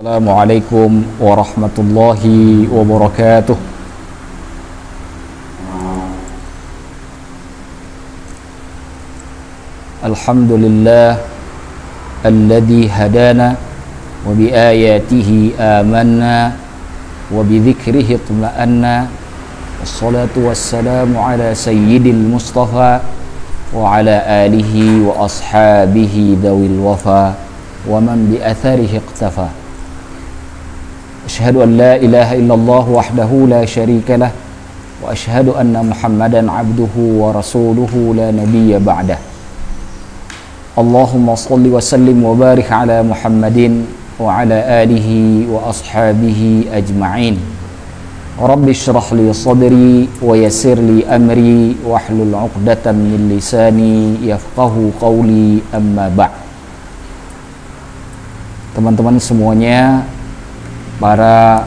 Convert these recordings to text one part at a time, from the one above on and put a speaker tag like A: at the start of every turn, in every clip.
A: Assalamualaikum warahmatullahi wabarakatuh. Alhamdulillah alladzi hadana wa bi ayatihi amanna wa bi dzikrihi tuma'anna. Wassalatu wassalamu ala sayyidil mustafa wa ala alihi wa ashabihi dzawil wafa wa man bi atharihi iqtafa. Asyhadu an la ilaha illallah wahdahu la syarika lah wa asyhadu anna Muhammadan abduhu wa rasuluhu la nabiyya ba'dah. Allahumma shalli wa sallim wa barik ala Muhammadin wa ala alihi wa ashabihi ajma'in. Rabbi shrah li sadri wa yassir li amri wa hlul 'uqdatam min lisani yafqahu qawli, amma ba'd. Teman-teman semuanya, para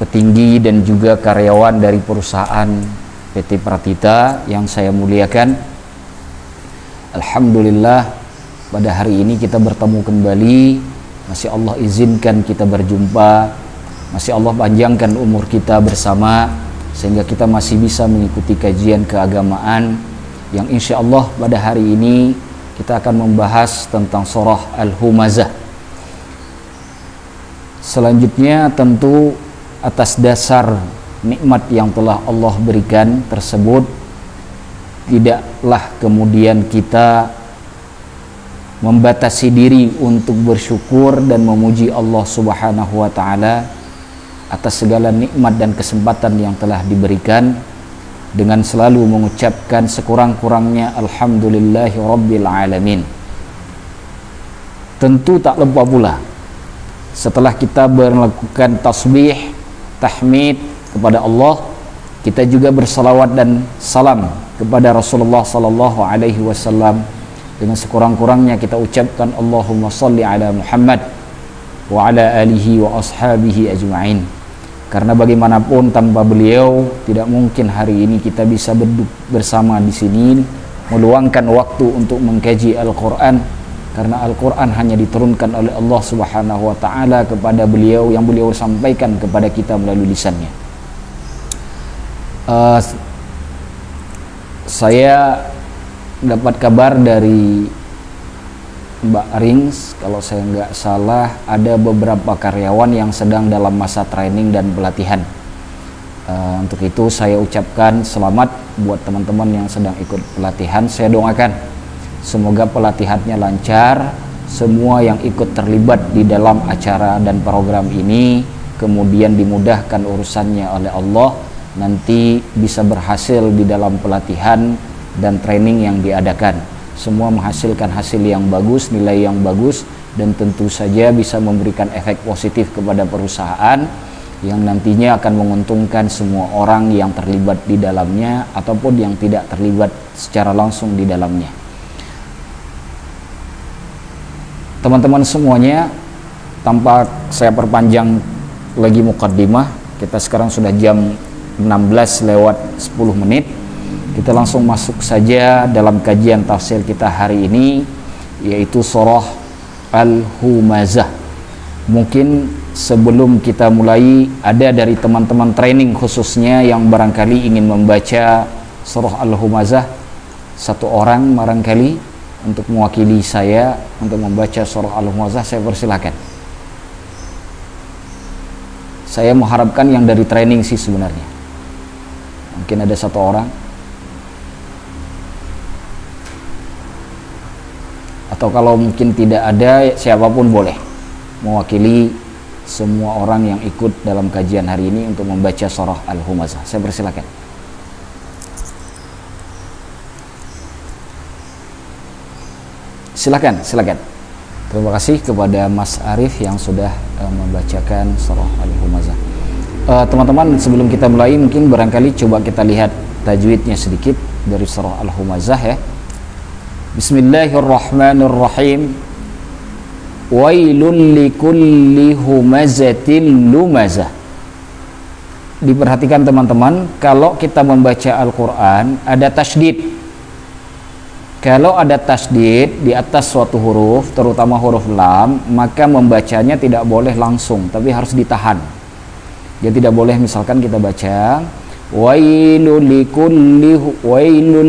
A: petinggi dan juga karyawan dari perusahaan PT Pratita yang saya muliakan, alhamdulillah pada hari ini kita bertemu kembali. Masih Allah izinkan kita berjumpa, masih Allah panjangkan umur kita bersama sehingga kita masih bisa mengikuti kajian keagamaan yang insya Allah pada hari ini kita akan membahas tentang surah Al-Humazah. Selanjutnya tentu atas dasar nikmat yang telah Allah berikan tersebut, tidaklah kemudian kita membatasi diri untuk bersyukur dan memuji Allah Subhanahu wa ta'ala atas segala nikmat dan kesempatan yang telah diberikan, dengan selalu mengucapkan sekurang-kurangnya alhamdulillahi rabbil alamin. Tentu tak lupa pula, setelah kita melakukan tasbih, tahmid kepada Allah, kita juga bersalawat dan salam kepada Rasulullah sallallahu alaihi wasallam. Dengan sekurang-kurangnya kita ucapkan Allahumma shalli ala Muhammad wa ala alihi wa ashabihi ajma'in. Karena bagaimanapun tanpa beliau tidak mungkin hari ini kita bisa duduk bersama di sini meluangkan waktu untuk mengkaji Al-Qur'an. Karena Al-Quran hanya diturunkan oleh Allah Subhanahu wa ta'ala kepada beliau, yang beliau sampaikan kepada kita melalui lisannya. Saya dapat kabar dari Mbak Rings, kalau saya nggak salah ada beberapa karyawan yang sedang dalam masa training dan pelatihan. Untuk itu saya ucapkan selamat buat teman-teman yang sedang ikut pelatihan. Saya doakan semoga pelatihannya lancar, semua yang ikut terlibat di dalam acara dan program ini kemudian dimudahkan urusannya oleh Allah, nanti bisa berhasil di dalam pelatihan dan training yang diadakan. Semua menghasilkan hasil yang bagus, nilai yang bagus, dan tentu saja bisa memberikan efek positif kepada perusahaan yang nantinya akan menguntungkan semua orang yang terlibat di dalamnya ataupun yang tidak terlibat secara langsung di dalamnya. Teman-teman semuanya, tanpa saya perpanjang lagi mukaddimah, kita sekarang sudah jam 16 lewat 10 menit. Kita langsung masuk saja dalam kajian tafsir kita hari ini, yaitu surah Al-Humazah. Mungkin sebelum kita mulai, ada dari teman-teman training khususnya yang barangkali ingin membaca surah Al-Humazah, satu orang barangkali untuk mewakili saya untuk membaca surah Al-Humazah, saya persilakan. Saya mengharapkan yang dari training sih sebenarnya. Mungkin ada satu orang. Atau kalau mungkin tidak ada, siapapun boleh mewakili semua orang yang ikut dalam kajian hari ini untuk membaca surah Al-Humazah. Saya persilakan. Silakan. Terima kasih kepada Mas Arif yang sudah membacakan surah Al-Humazah. Teman-teman, sebelum kita mulai, mungkin barangkali coba kita lihat tajwidnya sedikit dari surah Al-Humazah ya. Bismillahirrahmanirrahim. Wailul likulli humazatil lumazah. Diperhatikan teman-teman, kalau kita membaca Al-Quran ada tasydid. Kalau ada tasdid di atas suatu huruf, terutama huruf lam, maka membacanya tidak boleh langsung, tapi harus ditahan. Jadi tidak boleh misalkan kita baca wailul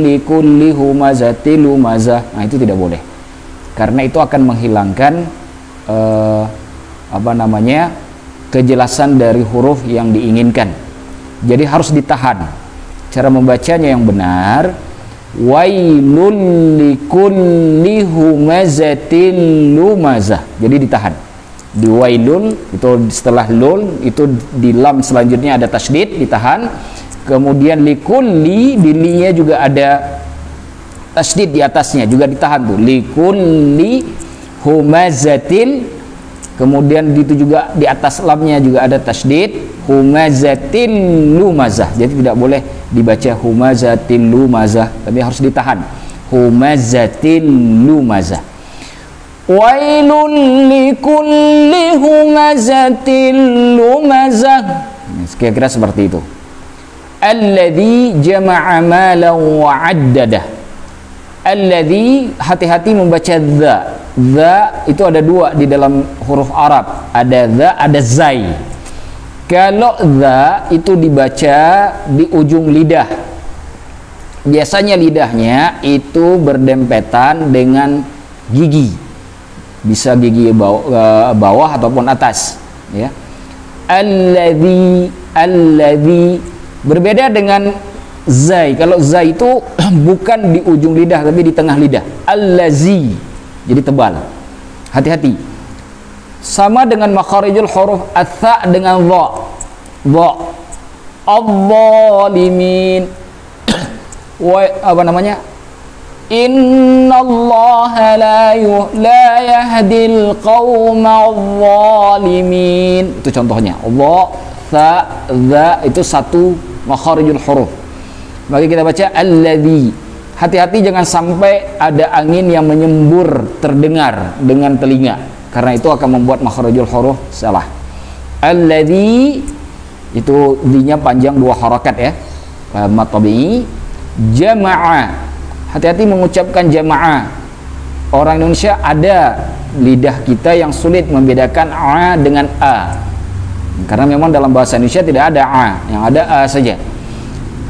A: likulli humazatil lumazah. Nah, itu tidak boleh. Karena itu akan menghilangkan kejelasan dari huruf yang diinginkan. Jadi harus ditahan. Cara membacanya yang benar, wailul likulli humazatil lumazah. Jadi ditahan. Di wailul itu setelah lul itu di lam selanjutnya ada tasydid, ditahan. Kemudian likulli di linya juga ada tasydid di atasnya, juga ditahan tuh. Likulli humazatil, kemudian itu juga di atas lamnya juga ada tasydid, humazatil lumazah. Jadi tidak boleh dibaca humazatil lumazah, tapi harus ditahan. Humazatil lumazah. Wailul likulli humazatil lumazah. Kira-kira seperti itu. Alladzi jama'a malan wa 'addadah. Alladzi, hati-hati membaca dza. Dza itu ada dua di dalam huruf Arab. Ada dza, ada zai. Kalau dza itu dibaca di ujung lidah. Biasanya lidahnya itu berdempetan dengan gigi. Bisa gigi bawah ataupun atas, ya. Alladzi berbeda dengan zai. Kalau zai itu bukan di ujung lidah tapi di tengah lidah. Allazi, jadi tebal. Hati-hati. Sama dengan makharijul huruf atha dengan dha. Dha. Adh-dhalimin. Innallaha la yahdil qaumadh dhalimin. Itu contohnya. Dha, tha, dha itu satu makharijul huruf. Maka kita baca alladzi. Hati-hati jangan sampai ada angin yang menyembur terdengar dengan telinga, karena itu akan membuat makharijul huruf salah. Alladzi itu dinya panjang 2 harakat, ya. Mad tabi'i. Jama'a. Hati-hati mengucapkan jamaah. Orang Indonesia ada lidah kita yang sulit membedakan a dengan a. Karena memang dalam bahasa Indonesia tidak ada a, yang ada a saja.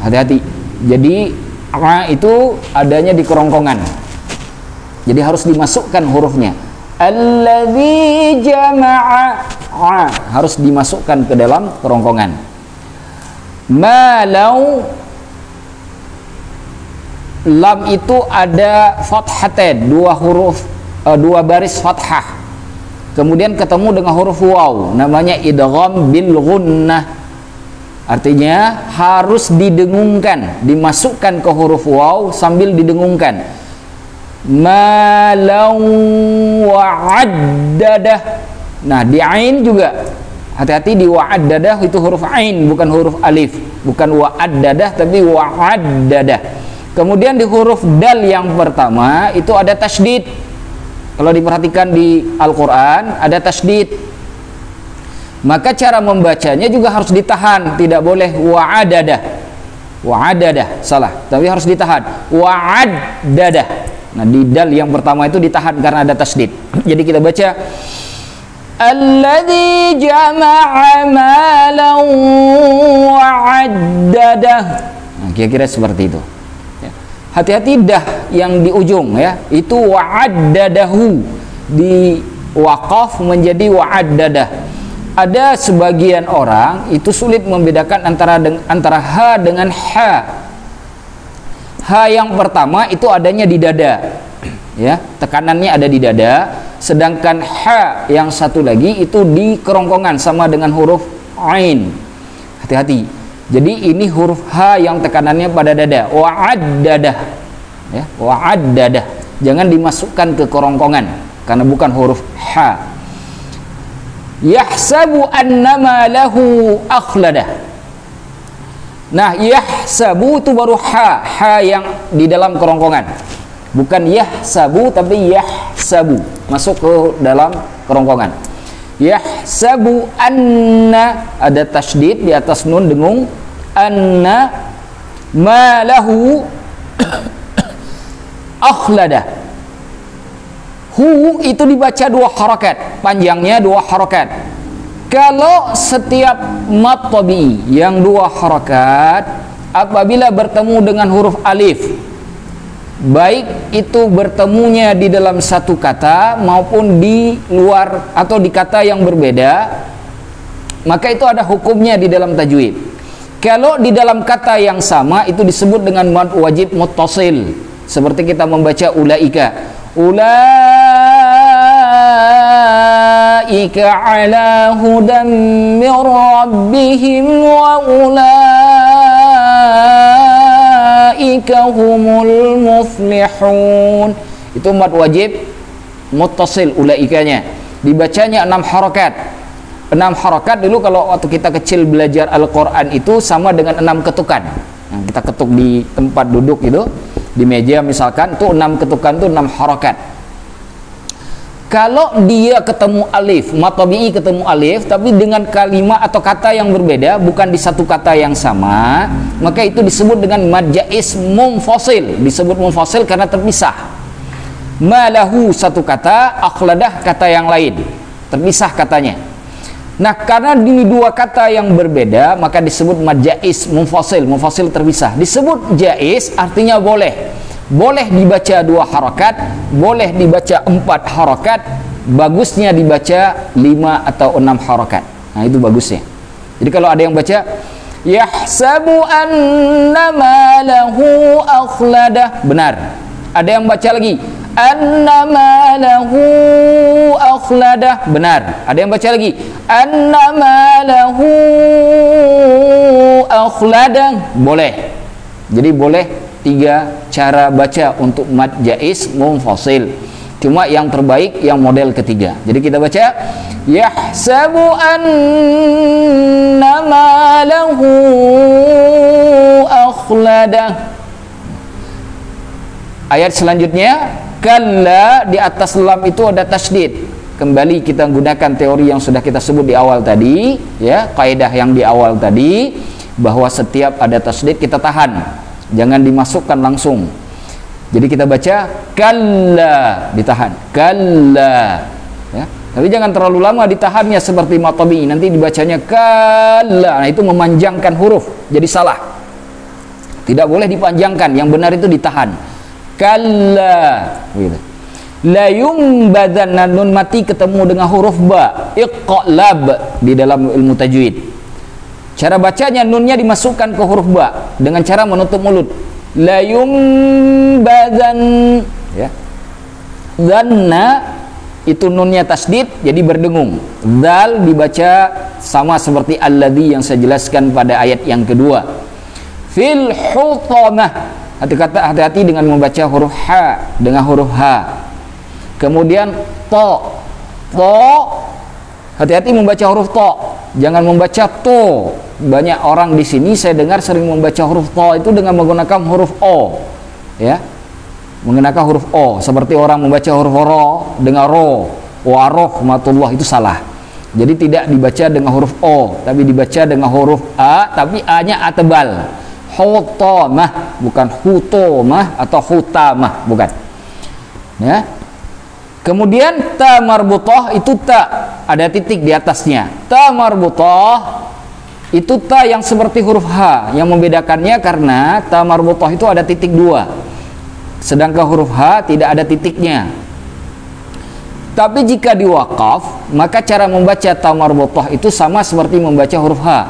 A: Hati-hati. Jadi a itu adanya di kerongkongan. Jadi harus dimasukkan hurufnya. Alladzi jama'a, a harus dimasukkan ke dalam kerongkongan. Malau, lam itu ada fathatain, 2 huruf, 2 baris fathah. Kemudian ketemu dengan huruf waw, namanya idgham bil gunnah. Artinya harus didengungkan, dimasukkan ke huruf waw sambil didengungkan. Malau wa'addadah. Nah, di ain juga hati-hati, di wa'addadah itu huruf ain, bukan huruf alif, bukan wa'addadah tapi wa'addadah. Kemudian di huruf dal yang pertama itu ada tasydid. Kalau diperhatikan di Al-Quran ada tasydid. Maka cara membacanya juga harus ditahan, tidak boleh wa'adadah. Wa'adadah, salah, tapi harus ditahan. Wa'adadah. Nah, di dal yang pertama itu ditahan karena ada tasydid. Jadi kita baca alladzi jama'a malan wa'addadah. Nah, kira-kira seperti itu. Hati-hati dah yang di ujung, ya, itu wa'addadahu, di waqaf menjadi wa'addadah. Ada sebagian orang itu sulit membedakan antara ha dengan ha. Ha yang pertama itu adanya di dada, ya, tekanannya ada di dada, sedangkan ha yang satu lagi itu di kerongkongan sama dengan huruf ain. Hati-hati. Jadi ini huruf ha yang tekanannya pada dada, wa'addadah, ya, wa'addadah. Jangan dimasukkan ke kerongkongan karena bukan huruf ha. Yahsabu annama lahu akhladah. Nah, yahsabu itu baru ha yang di dalam kerongkongan. Bukan yahsabu tapi yahsabu, masuk ke dalam kerongkongan. Yahsabu anna, ada tasydid di atas nun dengung, anna ma lahu akhlada. Hu itu dibaca 2 harakat, panjangnya 2 harakat. Kalau setiap mad tabi'i yang 2 harakat apabila bertemu dengan huruf alif, baik itu bertemunya di dalam satu kata maupun di luar atau di kata yang berbeda, maka itu ada hukumnya di dalam tajwid. Kalau di dalam kata yang sama itu disebut dengan mad wajib muttasil, seperti kita membaca ulaika. Ulaika ala hudan min rabbihim wa ulaika humul muflihun. Itu mad wajib muttasil ulaikanya. Dibacanya 6 harakat. 6 harakat dulu kalau waktu kita kecil belajar Al-Qur'an itu sama dengan 6 ketukan. Nah, kita ketuk di tempat duduk itu, di meja misalkan, itu 6 ketukan, itu 6 harakat. Kalau dia ketemu alif, mad tabi'i ketemu alif tapi dengan kalimat atau kata yang berbeda, bukan di satu kata yang sama, maka itu disebut dengan mad jaiz munfasil. Disebut munfasil karena terpisah. Malahu satu kata, akhladah kata yang lain, terpisah katanya. Nah, karena ini 2 kata yang berbeda, maka disebut mad jaiz munfasil. Munfasil terpisah. Disebut jaiz artinya boleh. Boleh dibaca 2 harakat, boleh dibaca 4 harakat, bagusnya dibaca 5 atau 6 harakat. Nah, itu bagusnya. Jadi kalau ada yang baca yahsabu annama lahu akhladah, benar. Ada yang baca lagi annama lahu akhladah, benar. Ada yang baca lagi annama lahu akhladah, boleh. Jadi boleh 3 cara baca untuk mad jaiz munfasil. Cuma yang terbaik yang model ketiga. Jadi kita baca yahsabu annama lahu akhladah. Ayat selanjutnya, kalla, di atas lam itu ada tasydid. Kembali kita gunakan teori yang sudah kita sebut di awal tadi, ya, kaidah yang di awal tadi, bahwa setiap ada tasydid kita tahan. Jangan dimasukkan langsung. Jadi kita baca kalla, ditahan. Kalla. Ya. Tapi jangan terlalu lama ditahannya seperti mad tabi'i. Nanti dibacanya kalla. Nah, itu memanjangkan huruf. Jadi salah. Tidak boleh dipanjangkan. Yang benar itu ditahan. Kalla. Begitu. La yumbadanna, nun mati ketemu dengan huruf ba. Iqlab di dalam ilmu tajwid. Cara bacanya nunnya dimasukkan ke huruf ba dengan cara menutup mulut. La yumbadan, ya. Dhanna itu nunnya tasdid jadi berdengung. Dzal dibaca sama seperti alladzi yang saya jelaskan pada ayat yang kedua. Fil hutamah, hati-hati dengan membaca huruf ha dengan huruf ha. Kemudian to, hati-hati membaca huruf to, jangan membaca to. Banyak orang di sini saya dengar sering membaca huruf to itu dengan menggunakan huruf o, ya, menggunakan huruf o, seperti orang membaca huruf ro dengan ro, wa rahmatullah, itu salah. Jadi tidak dibaca dengan huruf o, tapi dibaca dengan huruf a, tapi a-nya a tebal. Hutamah, bukan hutomah atau hutamah, bukan. Ya. Kemudian ta marbutah itu ta ada titik di atasnya. Ta marbutah itu ta yang seperti huruf H. Yang membedakannya karena ta marbutah itu ada titik 2, sedangkan huruf H tidak ada titiknya. Tapi jika diwaqaf, maka cara membaca ta marbutah itu sama seperti membaca huruf H.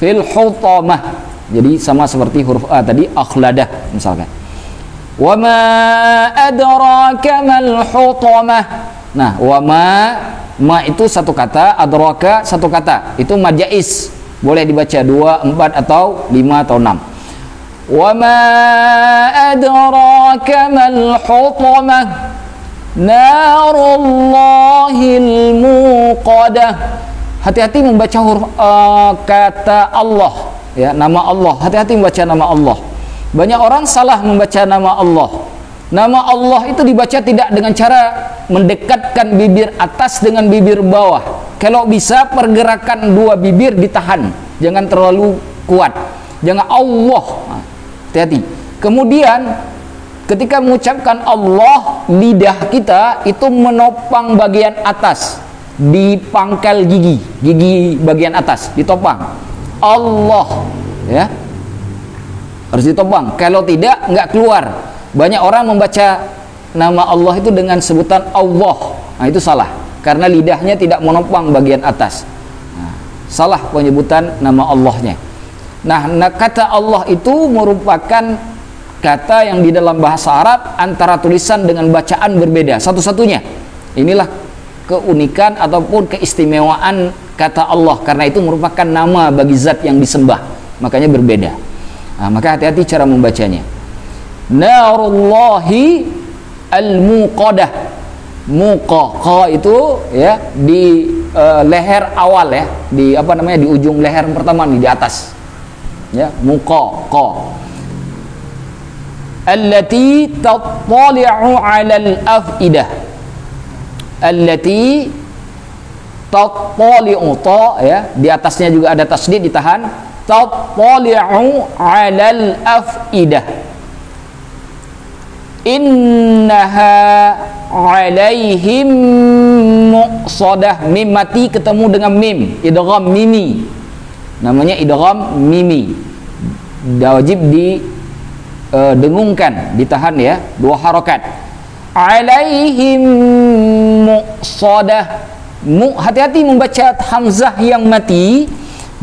A: Fil hutamah, jadi sama seperti huruf A tadi, akhladah misalkan. Wa ma adraka mal hutamah. Nah, wa ma itu satu kata, adraka satu kata. Itu mad jaiz. Boleh dibaca 2, 4 atau 5 atau 6. Wa ma adraka mal hutamah. Narullahil muqadah. Hati-hati membaca huruf kata Allah, ya, nama Allah. Hati-hati membaca nama Allah. Banyak orang salah membaca nama Allah. Nama Allah itu dibaca tidak dengan cara mendekatkan bibir atas dengan bibir bawah. Kalau bisa pergerakan 2 bibir ditahan, jangan terlalu kuat. Jangan Allah. Hati-hati. Kemudian Ketika mengucapkan Allah, lidah kita itu menopang bagian atas di pangkal gigi bagian atas ditopang. Allah, ya, harus ditopang. Kalau tidak, nggak keluar. Banyak orang membaca nama Allah itu dengan sebutan Allah. Nah, itu salah, karena lidahnya tidak menopang bagian atas. Nah, salah penyebutan nama Allahnya. Nah, kata Allah itu merupakan kata yang di dalam bahasa Arab antara tulisan dengan bacaan berbeda satu-satunya. Inilah keunikan ataupun keistimewaan kata Allah, karena itu merupakan nama bagi zat yang disembah, makanya berbeda. Nah, maka hati-hati cara membacanya. Narullahi al-muqadah. Muqa itu ya di leher awal, ya, di apa namanya, di ujung leher pertama nih, di atas, ya, muqa. Allati tattali'u 'alal afidah. Allati tattali'u, ta, ya, di atasnya juga ada tasdid, ditahan. Tattali'u 'alal afidah. Innaha 'alaihim muqsadah. Mim mati ketemu dengan mim, idgham mimi. Namanya idgham mimi. Wajib di dengungkan, ditahan, ya, 2 harokat. Alaihim muqsadah. Hati-hati membaca hamzah yang mati.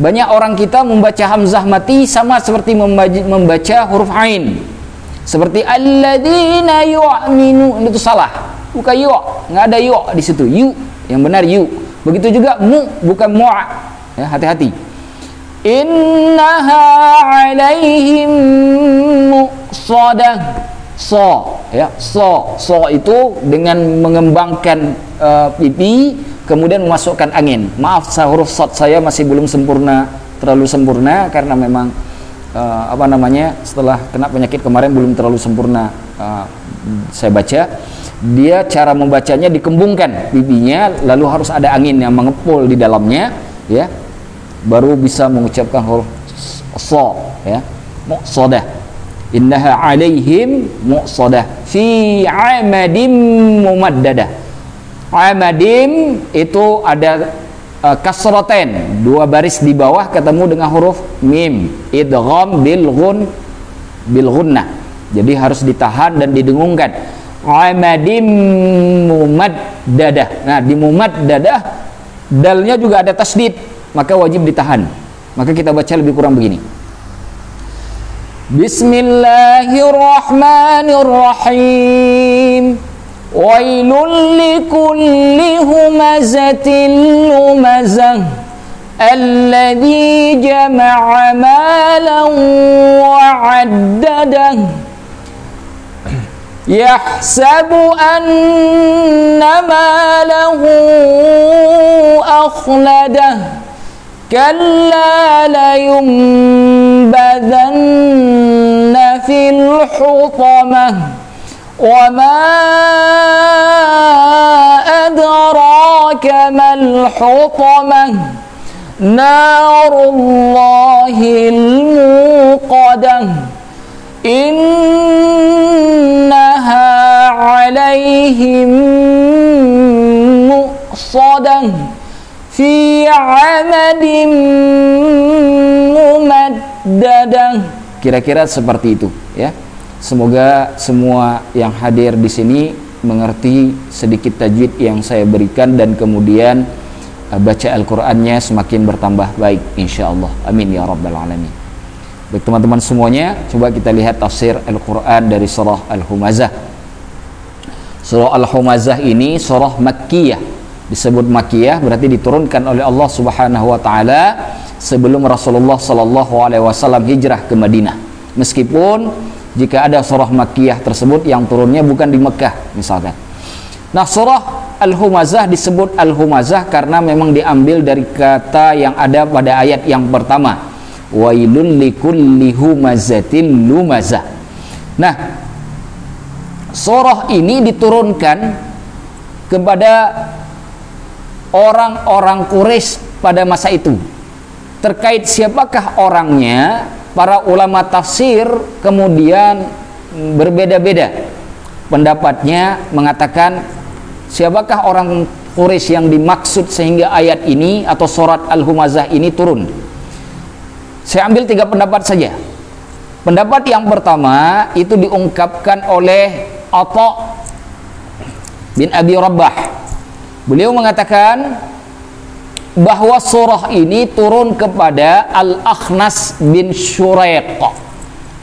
A: Banyak orang kita membaca hamzah mati sama seperti membaca huruf ain, seperti alladzina yu'minu. Itu salah, bukan yu, nggak ada yu di situ. Yu yang benar yu. Begitu juga mu, bukan mu'a, ya, hati-hati. Innaha 'alaihim muqsadah. So, ya, so itu dengan mengembangkan pipi kemudian memasukkan angin. Maaf, huruf shad saya masih belum sempurna, terlalu sempurna, karena memang apa namanya, setelah kena penyakit kemarin belum terlalu sempurna saya baca. Dia cara membacanya dikembungkan pipinya, lalu harus ada angin yang mengepul di dalamnya, ya, baru bisa mengucapkan huruf so, ya, muqsadah. Innaha 'alaihim muqsadah fi 'amadim mumaddadah. Amadim itu ada kasratain, 2 baris di bawah ketemu dengan huruf mim, idgham bil gunnah. Jadi harus ditahan dan didengungkan. Amadim mumaddadah. Nah, di mumaddadah dalnya juga ada tasdid, maka wajib ditahan. Maka kita baca lebih kurang begini. Bismillahirrahmanirrahim. Wailul likulli humazatin lumazah alladzi jama'a malan wa 'addadah yahsabu anna malahu akhladah kalla layunbadanna fil hutamah wa ma adraka mal hutamah narullahil muqadah innaha 'alaihim muqsadah fi 'amadim mumaddadah. Kira-kira seperti itu, ya. Semoga semua yang hadir di sini mengerti sedikit tajwid yang saya berikan, dan kemudian baca Al-Qur'annya semakin bertambah baik insyaallah. Amin ya rabbal alamin. Baik teman-teman semuanya, coba kita lihat tafsir Al-Qur'an dari surah Al-Humazah. Surah Al-Humazah ini surah Makkiyah. Disebut Makkiyah berarti diturunkan oleh Allah Subhanahu wa taala sebelum Rasulullah sallallahu alaihi wasallam hijrah ke Madinah. Meskipun jika ada surah Makkiyah tersebut yang turunnya bukan di Mekah misalkan. Nah, surah Al-Humazah disebut Al-Humazah karena memang diambil dari kata yang ada pada ayat yang pertama, wailul likulli humazatil lumazah. Nah, surah ini diturunkan kepada orang-orang Quraisy pada masa itu. Terkait siapakah orangnya, para ulama tafsir kemudian berbeda-beda pendapatnya, mengatakan siapakah orang Quraisy yang dimaksud sehingga ayat ini atau surat Al-Humazah ini turun. Saya ambil 3 pendapat saja. Pendapat yang pertama itu diungkapkan oleh Atha bin Abi Rabbah. Beliau mengatakan bahwa surah ini turun kepada Al-Akhnas bin Syuraiq.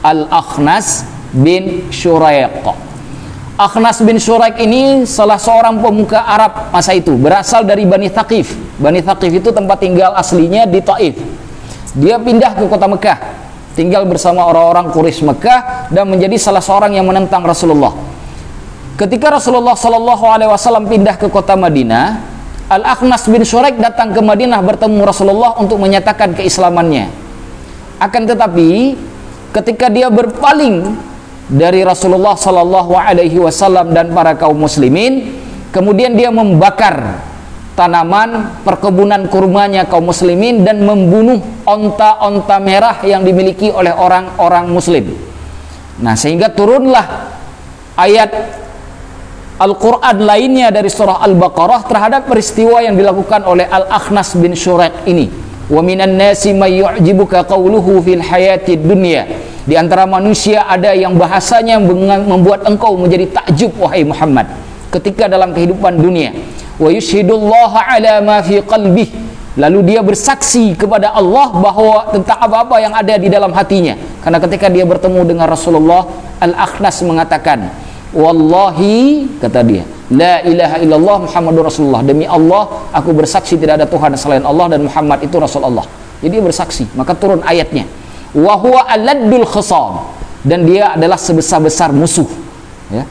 A: Al-Akhnas bin Syuraiq. Akhnas bin Syuraiq ini salah seorang pemuka Arab masa itu, berasal dari Bani Thaqif. Bani Thaqif itu tempat tinggal aslinya di Taif. Dia pindah ke kota Mekah, tinggal bersama orang-orang Quraisy Mekah dan menjadi salah seorang yang menentang Rasulullah. Ketika Rasulullah Shallallahu Alaihi Wasallam pindah ke kota Madinah, Al-Akhnas bin Syuraiq datang ke Madinah bertemu Rasulullah untuk menyatakan keislamannya. Akan tetapi ketika dia berpaling dari Rasulullah Shallallahu Alaihi Wasallam dan para kaum muslimin, kemudian dia membakar tanaman perkebunan kurmanya kaum muslimin dan membunuh onta-onta merah yang dimiliki oleh orang-orang muslim. Nah, sehingga turunlah ayat Al-Quran lainnya dari surah Al-Baqarah terhadap peristiwa yang dilakukan oleh Al-Akhnas bin Syuraiq ini. Wa minan nasi may yu'jibuka qawluhu fil hayatid dunya. Di antara manusia ada yang bahasanya membuat engkau menjadi takjub wahai Muhammad ketika dalam kehidupan dunia. Wa yushhidullaha ala ma fi qalbih. Lalu dia bersaksi kepada Allah bahwa tentang apa-apa yang ada di dalam hatinya. Karena ketika dia bertemu dengan Rasulullah, Al-Akhnas mengatakan, wallahi, kata dia, la ilaha illallah Muhammadur Rasulullah, demi Allah aku bersaksi tidak ada Tuhan selain Allah dan Muhammad itu Rasulullah. Jadi dia bersaksi, maka turun ayatnya, wa huwa aladdul khisam, dan dia adalah sebesar-besar musuh, ya,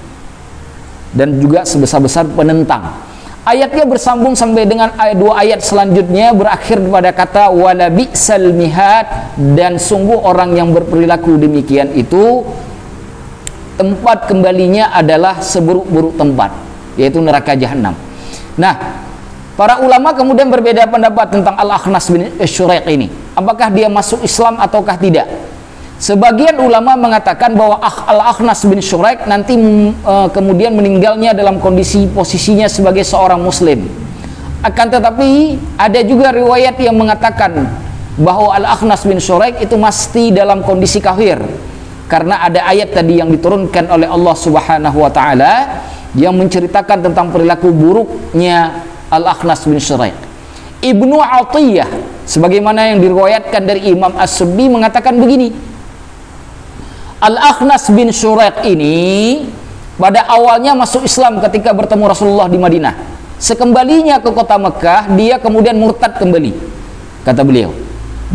A: dan juga sebesar-besar penentang. Ayatnya bersambung sampai dengan 2 ayat selanjutnya, berakhir pada kata wala bi'sal mihad, dan sungguh orang yang berperilaku demikian itu tempat kembalinya adalah seburuk-buruk tempat, yaitu neraka jahanam. Nah, para ulama kemudian berbeda pendapat tentang Al-Akhnas bin Syuraiq ini, apakah dia masuk Islam ataukah tidak. Sebagian ulama mengatakan bahwa Al-Akhnas bin Syuraiq nanti kemudian meninggalnya dalam kondisi posisinya sebagai seorang muslim. Akan tetapi ada juga riwayat yang mengatakan bahwa Al-Akhnas bin Syuraiq itu mesti dalam kondisi kafir, karena ada ayat tadi yang diturunkan oleh Allah Subhanahu wa taala yang menceritakan tentang perilaku buruknya Al-Akhnas bin Syuraiq. Ibnu Atiyah sebagaimana yang diriwayatkan dari Imam As-Suddi mengatakan begini, Al-Akhnas bin Syuraiq ini pada awalnya masuk Islam ketika bertemu Rasulullah di Madinah. Sekembalinya ke kota Mekah, dia kemudian murtad kembali, kata beliau.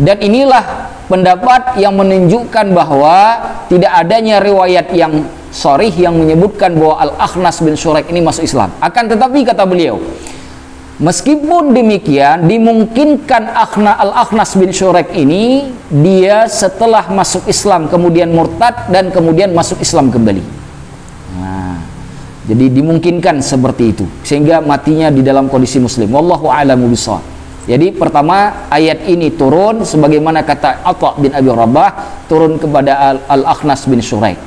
A: Dan inilah pendapat yang menunjukkan bahwa tidak adanya riwayat yang sharih yang menyebutkan bahwa Al-Akhnas bin Syuraiq ini masuk Islam. Akan tetapi kata beliau, meskipun demikian, dimungkinkan Al-Akhnas bin Syuraiq ini dia setelah masuk Islam kemudian murtad dan kemudian masuk Islam kembali. Nah, jadi dimungkinkan seperti itu sehingga matinya di dalam kondisi muslim. Wallahu a'lamu bishawab. Jadi pertama ayat ini turun sebagaimana kata Atha bin Abi Rabbah, turun kepada Al-Akhnas bin Syuraiq.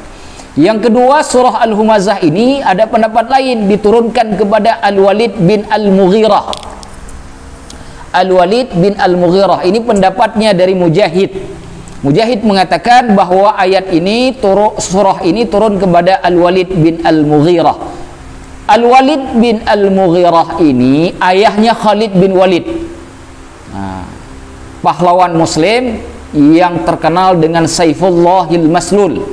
A: Yang kedua, surah Al-Humazah ini ada pendapat lain, diturunkan kepada Al-Walid bin Al-Mughirah. Al-Walid bin Al-Mughirah ini pendapatnya dari Mujahid. Mujahid mengatakan bahwa ayat ini, surah ini turun kepada Al-Walid bin Al-Mughirah. Al-Walid bin Al-Mughirah ini ayahnya Khalid bin Walid, pahlawan muslim yang terkenal dengan Saifullahil Maslul,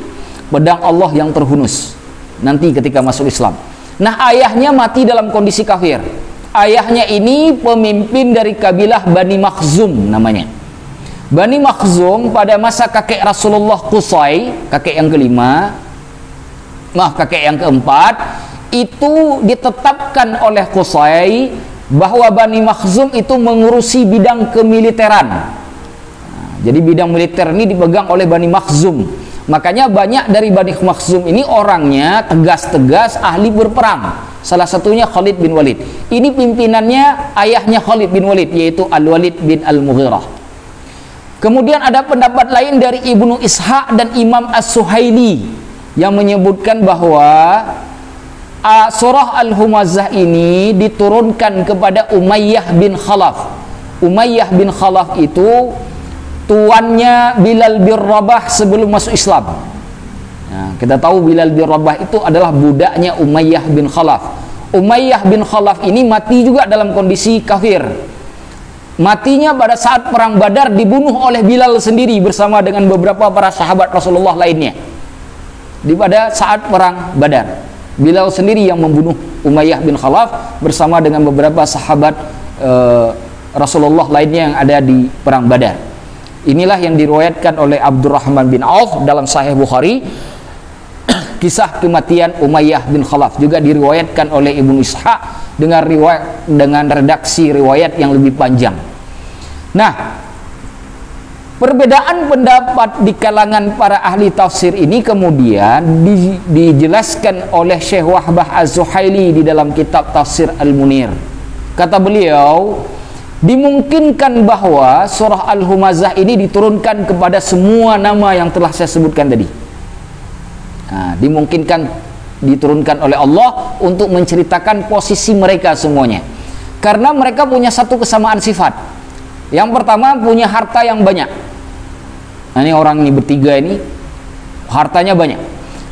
A: pedang Allah yang terhunus nanti ketika masuk Islam. Nah, ayahnya mati dalam kondisi kafir. Ayahnya ini pemimpin dari kabilah Bani Makhzum namanya. Bani Makhzum pada masa kakek Rasulullah Qusay, kakek yang kelima, kakek yang keempat, itu ditetapkan oleh Qusay bahwa Bani Makhzum itu mengurusi bidang kemiliteran. Jadi bidang militer ini dipegang oleh Bani Makhzum. Makanya banyak dari Bani Makhzum ini orangnya tegas-tegas, ahli berperang. Salah satunya Khalid bin Walid. Ini pimpinannya ayahnya Khalid bin Walid, yaitu Al-Walid bin Al-Mughirah. Kemudian ada pendapat lain dari Ibnu Ishaq dan Imam As-Suhaili yang menyebutkan bahwa surah Al-Humazah ini diturunkan kepada Umayyah bin Khalaf. Umayyah bin Khalaf itu tuannya Bilal bin Rabah sebelum masuk Islam. Nah, kita tahu Bilal bin Rabah itu adalah budaknya Umayyah bin Khalaf. Umayyah bin Khalaf ini mati juga dalam kondisi kafir. Matinya pada saat perang Badar, dibunuh oleh Bilal sendiri bersama dengan beberapa para sahabat Rasulullah lainnya. Pada saat perang Badar, Bilal sendiri yang membunuh Umayyah bin Khalaf bersama dengan beberapa sahabat Rasulullah lainnya yang ada di perang Badar. Inilah yang diriwayatkan oleh Abdurrahman bin Auf dalam Sahih Bukhari. Kisah kematian Umayyah bin Khalaf juga diriwayatkan oleh Ibnu Ishaq dengan redaksi riwayat yang lebih panjang. Nah, perbedaan pendapat di kalangan para ahli tafsir ini kemudian dijelaskan oleh Syekh Wahbah Az-Zuhaili di dalam kitab Tafsir Al-Munir. Kata beliau, dimungkinkan bahwa surah Al-Humazah ini diturunkan kepada semua nama yang telah saya sebutkan tadi. Nah, dimungkinkan diturunkan oleh Allah untuk menceritakan posisi mereka semuanya, karena mereka punya satu kesamaan sifat. Yang pertama, punya harta yang banyak. Nah, ini orang ini bertiga ini hartanya banyak,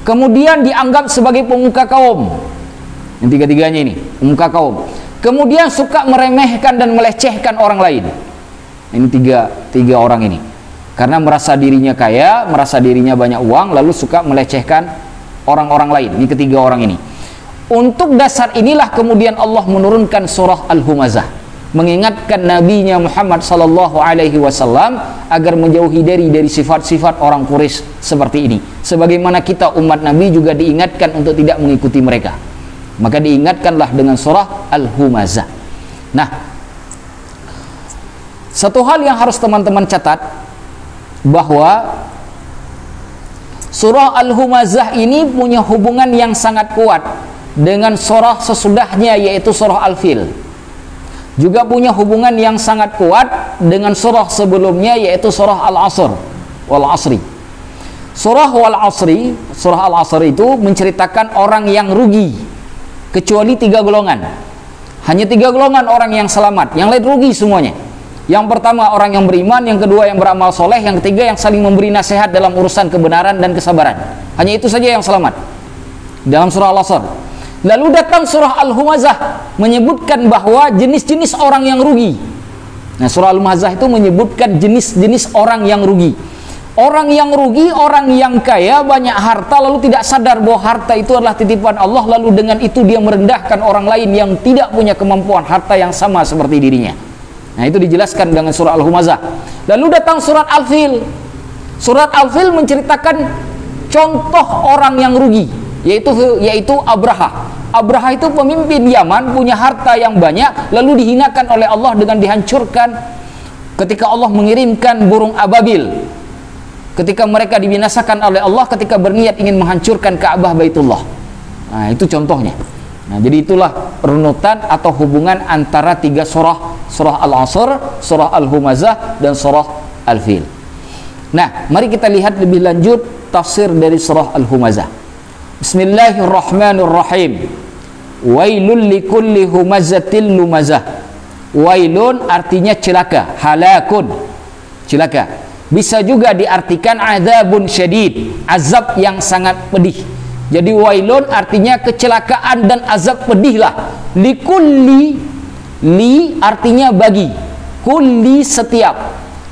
A: kemudian dianggap sebagai pemuka kaum. Yang tiga-tiganya ini pemuka kaum, kemudian suka meremehkan dan melecehkan orang lain. Ini tiga orang ini, karena merasa dirinya kaya, merasa dirinya banyak uang, lalu suka melecehkan orang-orang lain. Ini ketiga orang ini. Untuk dasar inilah kemudian Allah menurunkan surah Al-Humazah, mengingatkan Nabi-Nya Muhammad sallallahu alaihi wasallam agar menjauhi dari sifat-sifat orang Quraisy seperti ini. Sebagaimana kita umat Nabi juga diingatkan untuk tidak mengikuti mereka. Maka diingatkanlah dengan surah Al-Humazah. Nah, satu hal yang harus teman-teman catat, bahwa surah Al-Humazah ini punya hubungan yang sangat kuat dengan surah sesudahnya, yaitu surah Al-Fil. Juga punya hubungan yang sangat kuat dengan surah sebelumnya, yaitu surah Al-Asr, wal Asri. Surah Wal Asri, surah Al-Asr itu menceritakan orang yang rugi, kecuali 3 golongan. Hanya 3 golongan orang yang selamat, yang lain rugi semuanya. Yang pertama orang yang beriman, yang kedua yang beramal soleh, yang ketiga yang saling memberi nasihat dalam urusan kebenaran dan kesabaran. Hanya itu saja yang selamat dalam surah Al-Asr. Lalu datang surah Al-Humazah menyebutkan bahwa jenis-jenis orang yang rugi. Nah, surah Al-Humazah itu menyebutkan jenis-jenis orang yang rugi. Orang yang rugi, orang yang kaya, banyak harta, lalu tidak sadar bahwa harta itu adalah titipan Allah, lalu dengan itu dia merendahkan orang lain yang tidak punya kemampuan harta yang sama seperti dirinya. Nah, itu dijelaskan dengan surah Al-Humazah. Lalu datang surat Al-Fil. Surat Al-Fil menceritakan contoh orang yang rugi, yaitu Abraha. Abraha itu pemimpin Yaman, punya harta yang banyak, lalu dihinakan oleh Allah dengan dihancurkan ketika Allah mengirimkan burung ababil. Ketika mereka dibinasakan oleh Allah ketika berniat ingin menghancurkan Ka'bah Baitullah. Nah, itu contohnya. Nah, jadi itulah runutan atau hubungan antara 3 surah, surah Al-Asr, surah Al-Humazah, dan surah Al-Fil. Nah, mari kita lihat lebih lanjut tafsir dari surah Al-Humazah. Bismillahirrahmanirrahim. Wailul likulli humazatil lumazah. Wailun artinya celaka, halakun, celaka. Bisa juga diartikan azabun syadid, azab yang sangat pedih. Jadi wailun artinya kecelakaan dan azab pedihlah. Likulli, li artinya bagi, kulli setiap,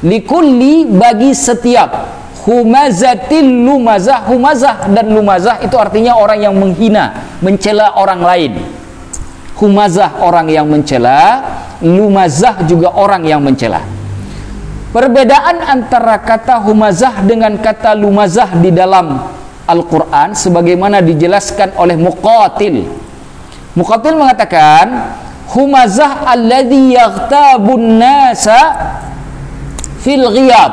A: likulli bagi setiap, humazatil lumazah. Humazah dan lumazah itu artinya orang yang menghina, mencela orang lain. Humazah orang yang mencela, lumazah juga orang yang mencela. Perbedaan antara kata humazah dengan kata lumazah di dalam Al-Quran sebagaimana dijelaskan oleh Muqatil. Muqatil mengatakan humazah alladhi yaghtabun nasa fil ghiyab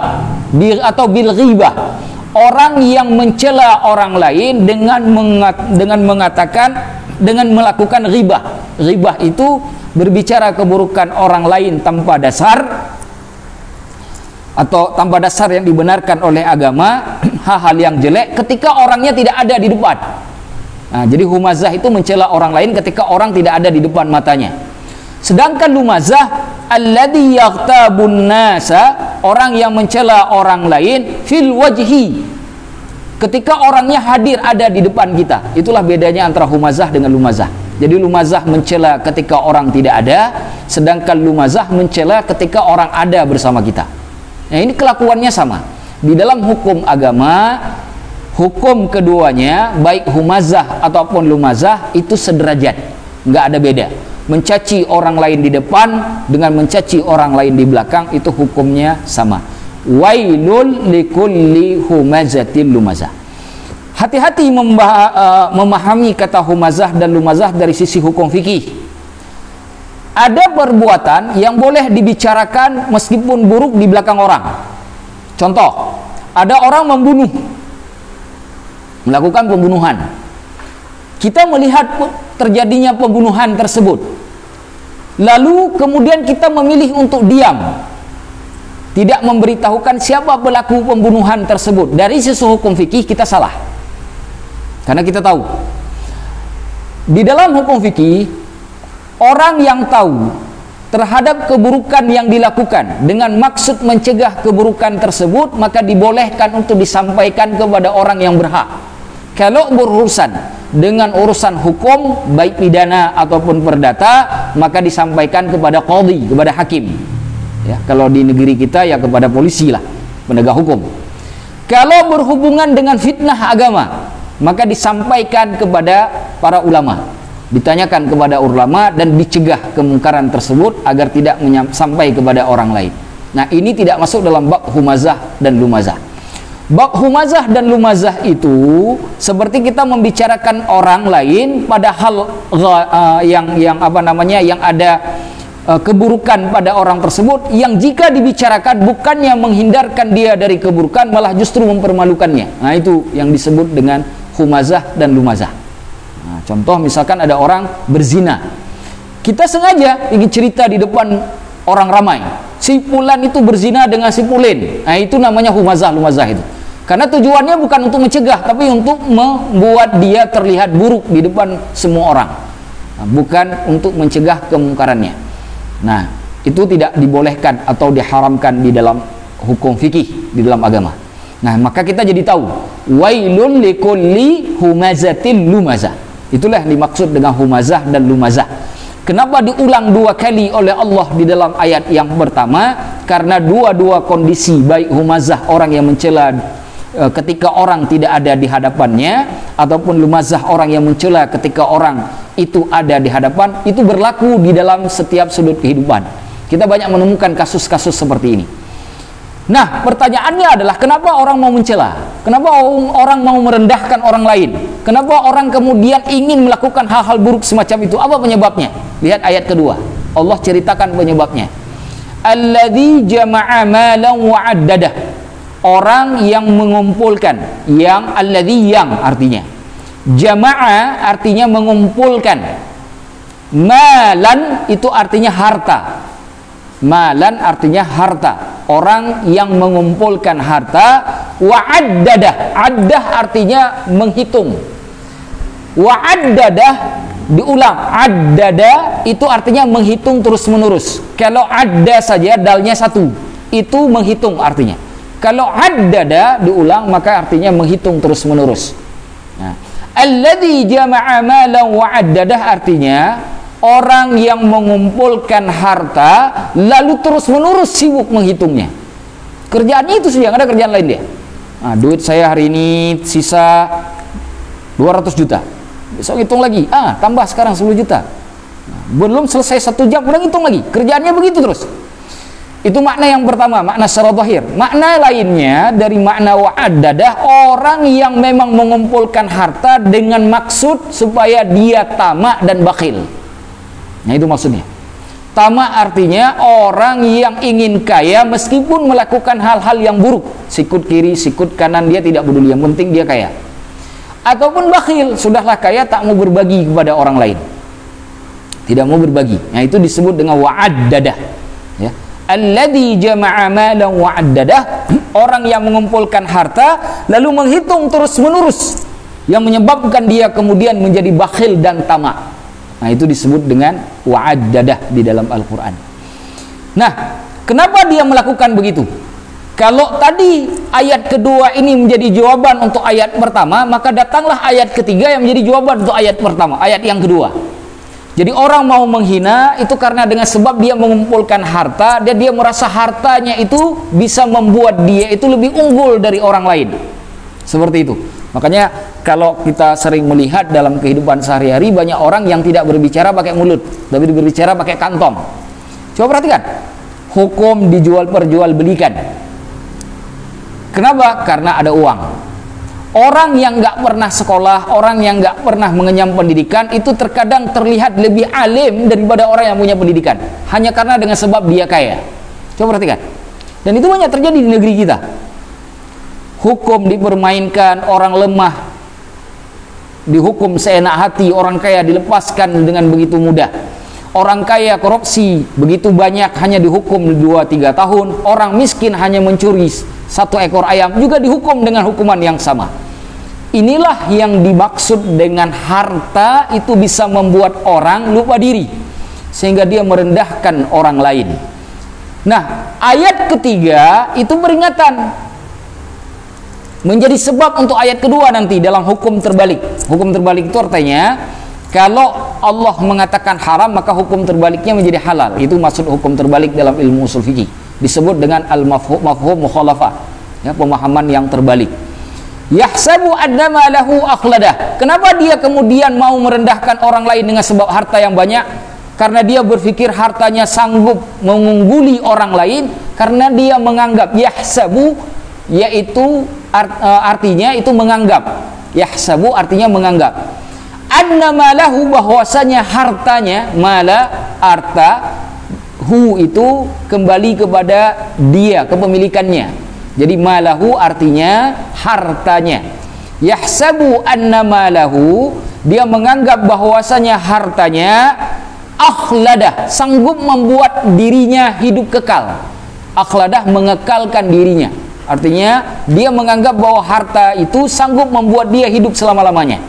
A: atau bil ghibah, orang yang mencela orang lain dengan melakukan ghibah. Ghibah itu berbicara keburukan orang lain tanpa dasar, atau tanpa dasar yang dibenarkan oleh agama, hal-hal yang jelek ketika orangnya tidak ada di depan. Nah, jadi humazah itu mencela orang lain ketika orang tidak ada di depan matanya. Sedangkan lumazah alladhi yaghtabun nasa, orang yang mencela orang lain fil wajhi, ketika orangnya hadir ada di depan kita. Itulah bedanya antara humazah dengan lumazah. Jadi lumazah mencela ketika orang tidak ada, sedangkan lumazah mencela ketika orang ada bersama kita. Nah, ini kelakuannya sama. Di dalam hukum agama, hukum keduanya, baik humazah ataupun lumazah, itu sederajat, nggak ada beda. Mencaci orang lain di depan dengan mencaci orang lain di belakang, itu hukumnya sama. Wailul likulli humazatil lumazah. Hati-hati memahami kata humazah dan lumazah dari sisi hukum fikih. Ada perbuatan yang boleh dibicarakan meskipun buruk di belakang orang. Contoh, ada orang melakukan pembunuhan. Kita melihat terjadinya pembunuhan tersebut, lalu kemudian kita memilih untuk diam, tidak memberitahukan siapa pelaku pembunuhan tersebut. Dari sisi hukum fikih kita salah, karena kita tahu di dalam hukum fikih, orang yang tahu terhadap keburukan yang dilakukan dengan maksud mencegah keburukan tersebut, maka dibolehkan untuk disampaikan kepada orang yang berhak. Kalau berurusan dengan urusan hukum, baik pidana ataupun perdata, maka disampaikan kepada qadhi, kepada hakim. Ya, kalau di negeri kita ya kepada polisi lah, penegak hukum. Kalau berhubungan dengan fitnah agama, maka disampaikan kepada para ulama. Ditanyakan kepada ulama dan dicegah kemungkaran tersebut agar tidak sampai kepada orang lain. Nah, ini tidak masuk dalam bab humazah dan lumazah. Bab humazah dan lumazah itu seperti kita membicarakan orang lain padahal yang ada keburukan pada orang tersebut, yang jika dibicarakan bukannya menghindarkan dia dari keburukan, malah justru mempermalukannya. Nah, itu yang disebut dengan humazah dan lumazah. Nah, contoh misalkan ada orang berzina, kita sengaja ingin cerita di depan orang ramai, si fulan itu berzina dengan si pulin. Nah, itu namanya humazah, lumazah itu. Karena tujuannya bukan untuk mencegah, tapi untuk membuat dia terlihat buruk di depan semua orang. Nah, bukan untuk mencegah kemungkarannya. Nah, itu tidak dibolehkan atau diharamkan di dalam hukum fikih, di dalam agama. Nah, maka kita jadi tahu wailul likulli humazatil lumazah. Itulah yang dimaksud dengan humazah dan lumazah. Kenapa diulang dua kali oleh Allah di dalam ayat yang pertama? Karena dua-dua kondisi, baik humazah orang yang mencela ketika orang tidak ada di hadapannya, ataupun lumazah orang yang mencela ketika orang itu ada di hadapan, itu berlaku di dalam setiap sudut kehidupan. Kita banyak menemukan kasus-kasus seperti ini. Nah, pertanyaannya adalah kenapa orang mau mencela? Kenapa orang mau merendahkan orang lain? Kenapa orang kemudian ingin melakukan hal-hal buruk semacam itu? Apa penyebabnya? Lihat ayat kedua. Allah ceritakan penyebabnya. Alladzi jama'a malan wa 'addadah. Orang yang mengumpulkan, yang alladzi yang artinya. Jama'a artinya mengumpulkan. Malan itu artinya harta. Malan artinya harta. Orang yang mengumpulkan harta. Wa'addadah, addah artinya menghitung. Wa'addadah diulang, addada itu artinya menghitung terus menerus. Kalau adda saja dalnya satu, itu menghitung artinya. Kalau addada diulang maka artinya menghitung terus menerus. Nah, alladzi jama'a malan wa'addadah artinya orang yang mengumpulkan harta lalu terus menerus sibuk menghitungnya. Kerjaannya itu saja, nggak ada kerjaan lain dia. Nah, duit saya hari ini sisa 200 juta. Besok hitung lagi. Tambah sekarang 10 juta. Nah, belum selesai 1 jam, udah hitung lagi. Kerjaannya begitu terus. Itu makna yang pertama, makna secara zahir. Makna lainnya dari makna wa'addadah, orang yang memang mengumpulkan harta dengan maksud supaya dia tamak dan bakhil. Nah, itu maksudnya. Tamak artinya orang yang ingin kaya meskipun melakukan hal-hal yang buruk. Sikut kiri, sikut kanan, dia tidak peduli, yang penting dia kaya. Ataupun bakhil, sudahlah kaya tak mau berbagi kepada orang lain. Tidak mau berbagi. Nah, itu disebut dengan wa'addadah. Ya. alladzi jama'a malan wa 'addadah, orang yang mengumpulkan harta lalu menghitung terus-menerus, yang menyebabkan dia kemudian menjadi bakhil dan tamak. Nah, itu disebut dengan wa'addadah di dalam Al-Quran. Nah, kenapa dia melakukan begitu? Kalau tadi ayat kedua ini menjadi jawaban untuk ayat pertama, maka datanglah ayat ketiga yang menjadi jawaban untuk ayat pertama, ayat yang kedua. Jadi orang mau menghina itu karena dengan sebab dia mengumpulkan harta dan dia merasa hartanya itu bisa membuat dia itu lebih unggul dari orang lain. Seperti itu. Makanya kalau kita sering melihat dalam kehidupan sehari-hari, banyak orang yang tidak berbicara pakai mulut, tapi berbicara pakai kantong. Coba perhatikan, hukum dijual perjualbelikan. Kenapa? Karena ada uang. Orang yang nggak pernah sekolah, orang yang nggak pernah mengenyam pendidikan, itu terkadang terlihat lebih alim daripada orang yang punya pendidikan, hanya karena dengan sebab dia kaya. Coba perhatikan. Dan itu banyak terjadi di negeri kita. Hukum dipermainkan, orang lemah dihukum seenak hati, orang kaya dilepaskan dengan begitu mudah. Orang kaya korupsi begitu banyak hanya dihukum 2-3 tahun. Orang miskin hanya mencuri 1 ekor ayam juga dihukum dengan hukuman yang sama. Inilah yang dimaksud dengan harta itu bisa membuat orang lupa diri sehingga dia merendahkan orang lain. Nah, ayat ketiga itu peringatan, menjadi sebab untuk ayat kedua nanti dalam hukum terbalik. Hukum terbalik itu artinya kalau Allah mengatakan haram, maka hukum terbaliknya menjadi halal. Itu maksud hukum terbalik dalam ilmu usul fikih. Disebut dengan al-mafhum mukhalafah, ya, pemahaman yang terbalik. Yahsabu annama lahu akhladah. Kenapa dia kemudian mau merendahkan orang lain dengan sebab harta yang banyak? Karena dia berpikir hartanya sanggup mengungguli orang lain, karena dia menganggap yahsabu, yaitu artinya itu menganggap. Yahsabu artinya menganggap. Annama lahu, bahwasanya hartanya, mala harta, hu itu kembali kepada dia, kepemilikannya. Jadi malahu artinya hartanya. Yahsabu annama lahu, dia menganggap bahwasanya hartanya akhladah, sanggup membuat dirinya hidup kekal. Akhladah mengekalkan dirinya. Artinya dia menganggap bahwa harta itu sanggup membuat dia hidup selama-lamanya.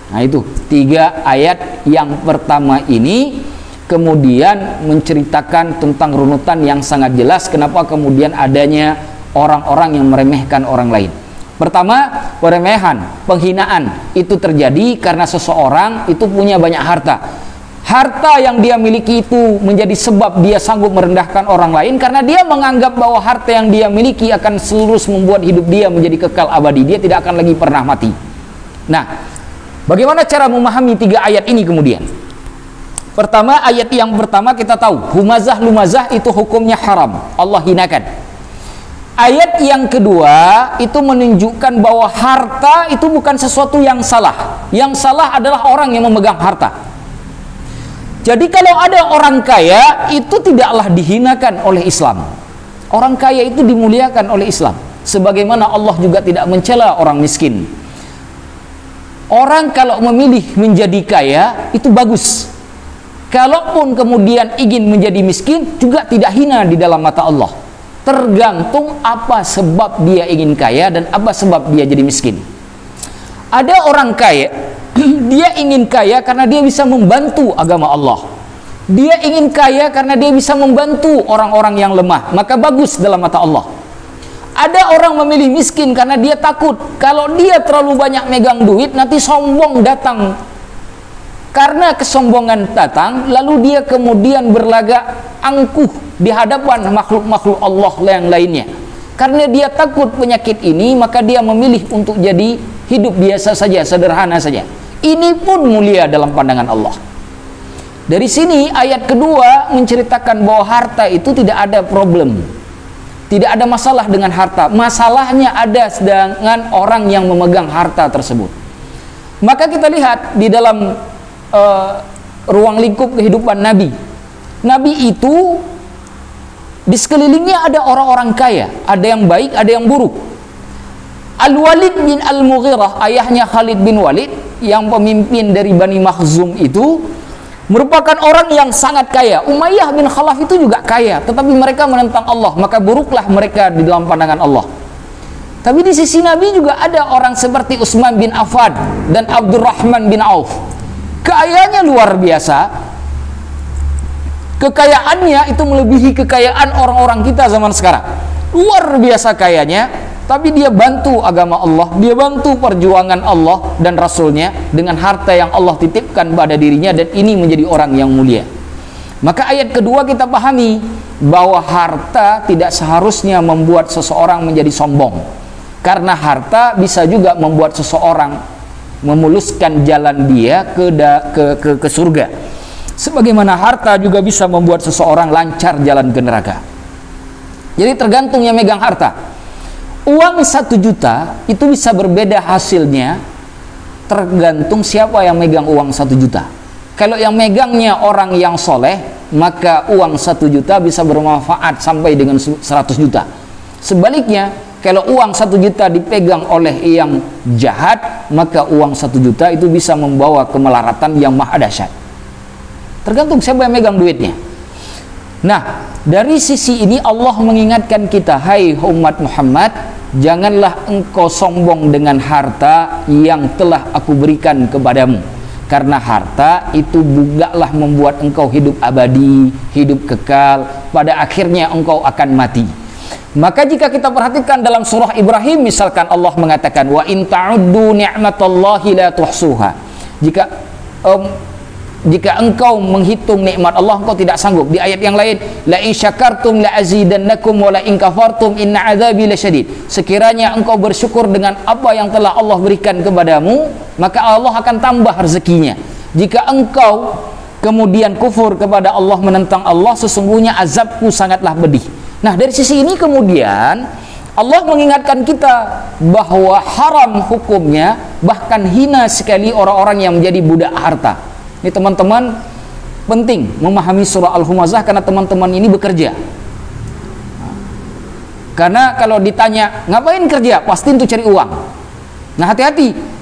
A: Nah, itu 3 ayat yang pertama ini kemudian menceritakan tentang runutan yang sangat jelas kenapa kemudian adanya orang-orang yang meremehkan orang lain. Pertama, peremehan, penghinaan itu terjadi karena seseorang itu punya banyak harta. Harta yang dia miliki itu menjadi sebab dia sanggup merendahkan orang lain karena dia menganggap bahwa harta yang dia miliki akan terus membuat hidup dia menjadi kekal abadi. Dia tidak akan lagi pernah mati. Nah, bagaimana cara memahami 3 ayat ini kemudian? Pertama, ayat yang pertama kita tahu, humazah lumazah itu hukumnya haram, Allah hinakan. Ayat yang kedua itu menunjukkan bahwa harta itu bukan sesuatu yang salah. Yang salah adalah orang yang memegang harta. Jadi kalau ada orang kaya itu tidaklah dihinakan oleh Islam. Orang kaya itu dimuliakan oleh Islam. Sebagaimana Allah juga tidak mencela orang miskin. Orang kalau memilih menjadi kaya itu bagus. Kalaupun kemudian ingin menjadi miskin juga tidak hina di dalam mata Allah. Tergantung apa sebab dia ingin kaya dan apa sebab dia jadi miskin. Ada orang kaya, dia ingin kaya karena dia bisa membantu agama Allah. Dia ingin kaya karena dia bisa membantu orang-orang yang lemah, maka bagus dalam mata Allah. Ada orang memilih miskin karena dia takut kalau dia terlalu banyak megang duit nanti sombong datang. Karena kesombongan datang, lalu dia kemudian berlagak angkuh di hadapan makhluk-makhluk Allah yang lainnya. Karena dia takut penyakit ini, maka dia memilih untuk jadi hidup biasa saja, sederhana saja. Ini pun mulia dalam pandangan Allah. Dari sini ayat kedua menceritakan bahwa harta itu tidak ada problem. Tidak ada masalah dengan harta. Masalahnya ada dengan orang yang memegang harta tersebut. Maka kita lihat di dalam ruang lingkup kehidupan Nabi. Nabi itu di sekelilingnya ada orang-orang kaya, ada yang baik, ada yang buruk. Al-Walid bin Al-Mughirah, ayahnya Khalid bin Walid, yang pemimpin dari Bani Makhzum itu, merupakan orang yang sangat kaya. Umayyah bin Khalaf itu juga kaya, tetapi mereka menentang Allah, maka buruklah mereka di dalam pandangan Allah. Tapi di sisi Nabi juga ada orang seperti Utsman bin Affan dan Abdurrahman bin Auf. Kayaannya luar biasa. Kekayaannya itu melebihi kekayaan orang-orang kita zaman sekarang. Luar biasa kayanya, tapi dia bantu agama Allah, dia bantu perjuangan Allah dan Rasulnya dengan harta yang Allah titipkan pada dirinya, dan ini menjadi orang yang mulia. Maka ayat kedua kita pahami bahwa harta tidak seharusnya membuat seseorang menjadi sombong, karena harta bisa juga membuat seseorang memuluskan jalan dia ke surga, sebagaimana harta juga bisa membuat seseorang lancar jalan ke neraka. Jadi tergantung yang megang harta. Uang 1 juta itu bisa berbeda hasilnya tergantung siapa yang megang uang 1 juta. Kalau yang megangnya orang yang soleh, maka uang 1 juta bisa bermanfaat sampai dengan 100 juta. Sebaliknya, kalau uang 1 juta dipegang oleh yang jahat, maka uang 1 juta itu bisa membawa kemelaratan yang maha dahsyat. Tergantung siapa yang megang duitnya. Nah, dari sisi ini Allah mengingatkan kita, hai umat Muhammad, janganlah engkau sombong dengan harta yang telah aku berikan kepadamu, karena harta itu bukanlah membuat engkau hidup abadi, hidup kekal, pada akhirnya engkau akan mati. Maka jika kita perhatikan dalam surah Ibrahim, misalkan Allah mengatakan wa in ta'uddu ni'matallahi la tuhsuha, jika engkau menghitung nikmat Allah, engkau tidak sanggup. Di ayat yang lain, la in syakartum la azidannakum wa la in kafartum inna adzabi lasyadid. Sekiranya engkau bersyukur dengan apa yang telah Allah berikan kepadamu, maka Allah akan tambah rezekinya. Jika engkau kemudian kufur kepada Allah, menentang Allah, sesungguhnya azabku sangatlah pedih. Nah, dari sisi ini kemudian Allah mengingatkan kita bahwa haram hukumnya, bahkan hina sekali orang-orang yang menjadi budak harta. Ini teman-teman penting memahami surah Al-Humazah, karena teman-teman ini bekerja. Karena kalau ditanya ngapain kerja, pasti untuk cari uang. Nah, hati-hati.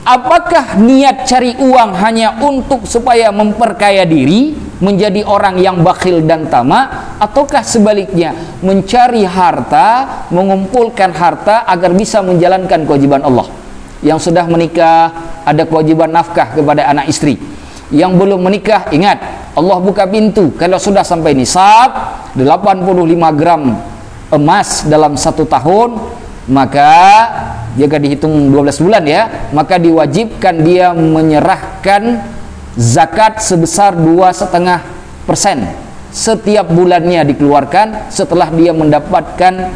A: Apakah niat cari uang hanya untuk supaya memperkaya diri, menjadi orang yang bakhil dan tamak, ataukah sebaliknya mencari harta, mengumpulkan harta agar bisa menjalankan kewajiban Allah? Yang sudah menikah ada kewajiban nafkah kepada anak istri. Yang belum menikah, ingat, Allah buka pintu. Kalau sudah sampai nisab 85 gram emas dalam 1 tahun, maka jika dihitung 12 bulan ya, maka diwajibkan dia menyerahkan zakat sebesar 2,5% setiap bulannya dikeluarkan setelah dia mendapatkan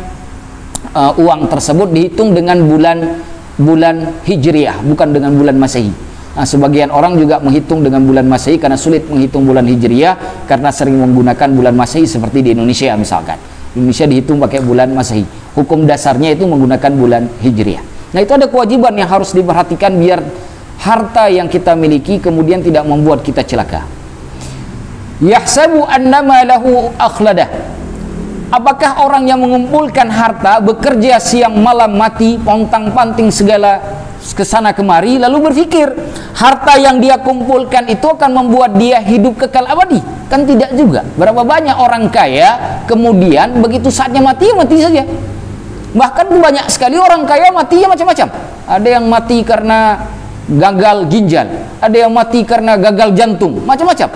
A: uang tersebut, dihitung dengan bulan Hijriah, bukan dengan bulan Masehi. Nah, sebagian orang juga menghitung dengan bulan Masehi karena sulit menghitung bulan Hijriah, karena sering menggunakan bulan Masehi seperti di Indonesia misalkan. Indonesia dihitung pakai bulan Masehi. Hukum dasarnya itu menggunakan bulan Hijriah. Nah, itu ada kewajiban yang harus diperhatikan biar harta yang kita miliki kemudian tidak membuat kita celaka. Yahsabu annama lahu akhladah. Apakah orang yang mengumpulkan harta, bekerja siang malam, mati, pontang-panting segala kesana kemari, lalu berpikir harta yang dia kumpulkan itu akan membuat dia hidup kekal abadi? Kan tidak juga. Berapa banyak orang kaya kemudian begitu saatnya mati, mati saja. Bahkan banyak sekali orang kaya matinya macam-macam. Ada yang mati karena gagal ginjal, ada yang mati karena gagal jantung, macam-macam.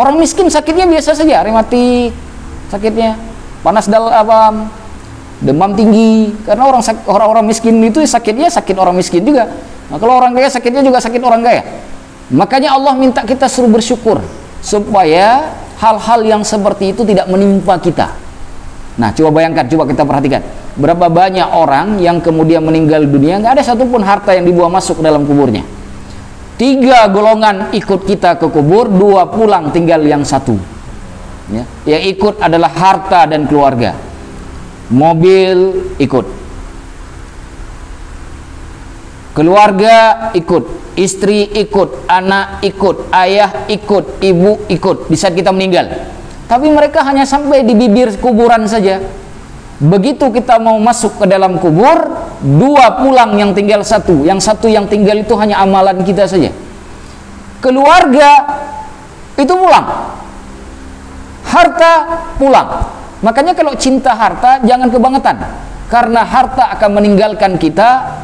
A: Orang miskin sakitnya biasa saja, rematik sakitnya, panas dalam, demam tinggi. Karena orang miskin itu sakitnya sakit orang miskin juga. Nah, kalau orang kaya sakitnya juga sakit orang kaya. Makanya Allah minta kita suruh bersyukur supaya hal-hal yang seperti itu tidak menimpa kita. Nah, coba bayangkan, coba kita perhatikan, berapa banyak orang yang kemudian meninggal dunia nggak ada satupun harta yang dibawa masuk ke dalam kuburnya. 3 golongan ikut kita ke kubur, 2 pulang, tinggal yang 1 ya. Yang ikut adalah harta dan keluarga. Mobil ikut, keluarga ikut, istri ikut, anak ikut, ayah ikut, ibu ikut di saat kita meninggal. Tapi mereka hanya sampai di bibir kuburan saja. Begitu kita mau masuk ke dalam kubur, 2 pulang, yang tinggal 1. Yang 1 yang tinggal itu hanya amalan kita saja. Keluarga itu pulang. Harta pulang. Makanya kalau cinta harta jangan kebangetan, karena harta akan meninggalkan kita,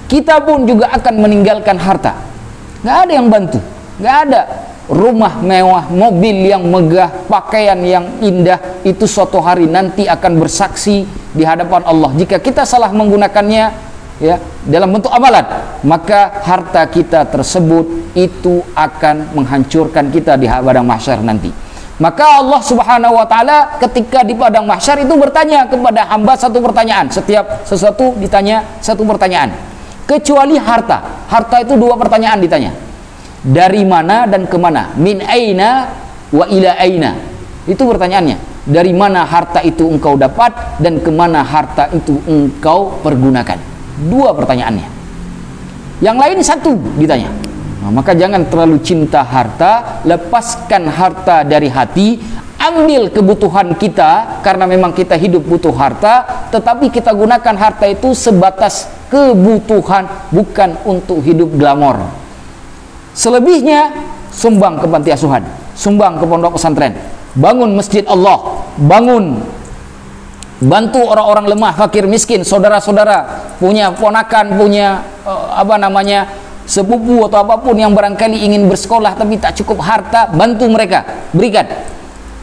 A: kita pun juga akan meninggalkan harta. Nggak ada yang bantu, nggak ada. Rumah mewah, mobil yang megah, pakaian yang indah, itu suatu hari nanti akan bersaksi di hadapan Allah. Jika kita salah menggunakannya ya dalam bentuk amalan, maka harta kita tersebut itu akan menghancurkan kita di padang mahsyar nanti. Maka Allah Subhanahu wa taala ketika di padang mahsyar itu bertanya kepada hamba satu pertanyaan. Setiap sesuatu ditanya satu pertanyaan, kecuali harta. Harta itu dua pertanyaan ditanya. Dari mana dan kemana? Min aina wa ila aina. Itu pertanyaannya. Dari mana harta itu engkau dapat dan kemana harta itu engkau pergunakan. Dua pertanyaannya. Yang lain satu ditanya. Nah, maka jangan terlalu cinta harta. Lepaskan harta dari hati. Ambil kebutuhan kita, karena memang kita hidup butuh harta, tetapi kita gunakan harta itu sebatas kebutuhan, bukan untuk hidup glamor. Selebihnya sumbang ke panti asuhan, sumbang ke pondok pesantren, bangun masjid Allah, bantu orang-orang lemah, fakir, miskin, saudara-saudara, punya ponakan, punya sepupu atau apapun yang barangkali ingin bersekolah tapi tak cukup harta, bantu mereka, berikan.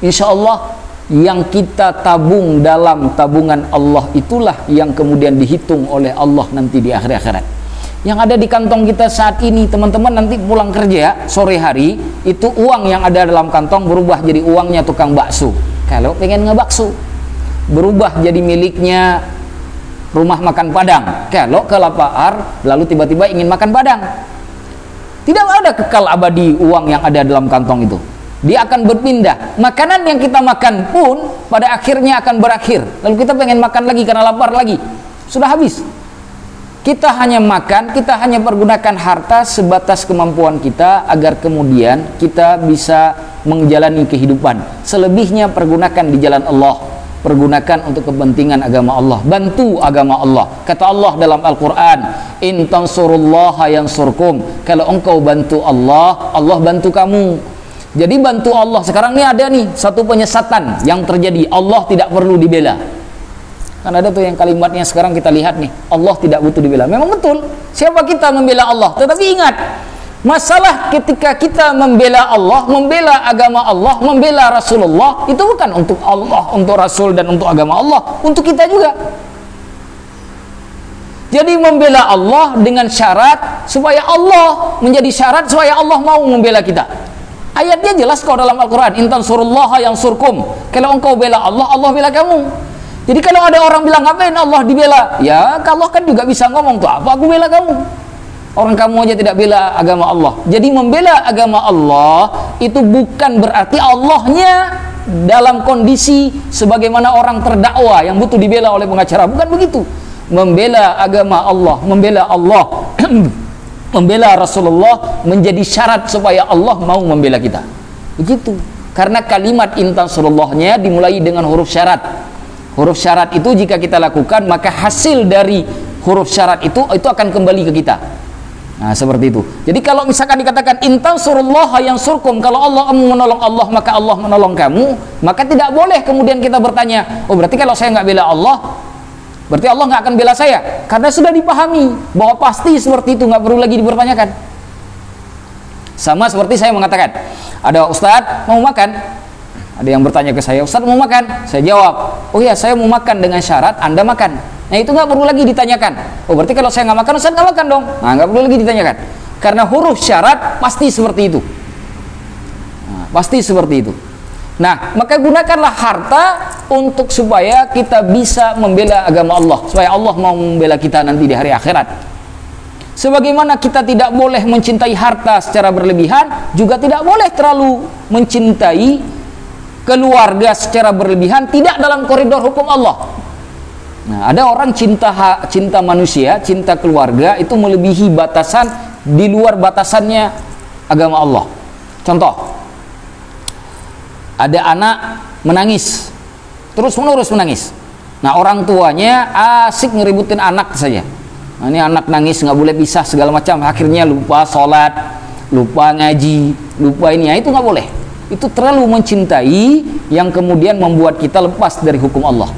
A: Insya Allah yang kita tabung dalam tabungan Allah itulah yang kemudian dihitung oleh Allah nanti di akhirat. Yang ada di kantong kita saat ini, teman-teman nanti pulang kerja sore hari, itu uang yang ada dalam kantong berubah jadi uangnya tukang bakso. Kalau pengen ngebakso, berubah jadi miliknya rumah makan Padang. Kalau kelapar lalu tiba-tiba ingin makan Padang, tidak ada kekal abadi uang yang ada dalam kantong itu. Dia akan berpindah. Makanan yang kita makan pun pada akhirnya akan berakhir. Lalu kita pengen makan lagi karena lapar lagi, sudah habis. Kita hanya makan, kita hanya pergunakan harta sebatas kemampuan kita agar kemudian kita bisa menjalani kehidupan. Selebihnya pergunakan di jalan Allah, pergunakan untuk kepentingan agama Allah, bantu agama Allah. Kata Allah dalam Al-Quran, in tansurullaha yansurkum. Kalau engkau bantu Allah, Allah bantu kamu. Jadi bantu Allah. Sekarang ini ada nih satu penyesatan yang terjadi, Allah tidak perlu dibela. Kan ada tuh yang kalimatnya sekarang kita lihat nih, Allah tidak butuh dibela. Memang betul, siapa kita membela Allah? Tetapi ingat, masalah ketika kita membela Allah, membela agama Allah, membela Rasulullah, itu bukan untuk Allah, untuk Rasul dan untuk agama Allah, untuk kita juga. Jadi membela Allah dengan syarat supaya Allah menjadi syarat supaya Allah mau membela kita. Ayatnya jelas kok dalam Al-Quran, intan surullaha yang surkum. Kalau engkau bela Allah, Allah bela kamu. Jadi kalau ada orang bilang ngapain Allah dibela, ya Allah kan juga bisa ngomong tuh, apa aku bela kamu? Orang kamu aja tidak bela agama Allah. Jadi membela agama Allah itu bukan berarti Allahnya dalam kondisi sebagaimana orang terdakwa yang butuh dibela oleh pengacara, bukan begitu. Membela agama Allah, membela Allah membela Rasulullah menjadi syarat supaya Allah mau membela kita. Begitu. Karena kalimat intan surullahnya dimulai dengan huruf syarat. Huruf syarat itu jika kita lakukan, maka hasil dari huruf syarat itu akan kembali ke kita. Nah, seperti itu. Jadi kalau misalkan dikatakan intan surullaha yang surkum, kalau Allah menolong Allah, maka Allah menolong kamu, maka tidak boleh kemudian kita bertanya, oh berarti kalau saya nggak bela Allah, berarti Allah nggak akan bela saya. Karena sudah dipahami bahwa pasti seperti itu, nggak perlu lagi dipertanyakan. Sama seperti saya mengatakan, ada ustadz mau makan, ada yang bertanya ke saya, ustadz mau makan, saya jawab, oh ya saya mau makan dengan syarat Anda makan. Nah itu nggak perlu lagi ditanyakan, oh berarti kalau saya nggak makan, ustadz nggak makan dong. Nah nggak perlu lagi ditanyakan, karena huruf syarat pasti seperti itu. Nah, pasti seperti itu. Nah, maka gunakanlah harta untuk supaya kita bisa membela agama Allah, supaya Allah mau membela kita nanti di hari akhirat. Sebagaimana kita tidak boleh mencintai harta secara berlebihan, juga tidak boleh terlalu mencintai keluarga secara berlebihan, tidak dalam koridor hukum Allah. Nah, ada orang cinta manusia, cinta keluarga itu melebihi batasan, di luar batasannya agama Allah. Contoh, ada anak menangis, terus-menerus menangis. Nah, orang tuanya asik ngeributin anak saja. Nah, ini anak nangis nggak boleh pisah segala macam, akhirnya lupa sholat, lupa ngaji, lupa ini, itu nggak boleh. Itu terlalu mencintai yang kemudian membuat kita lepas dari hukum Allah.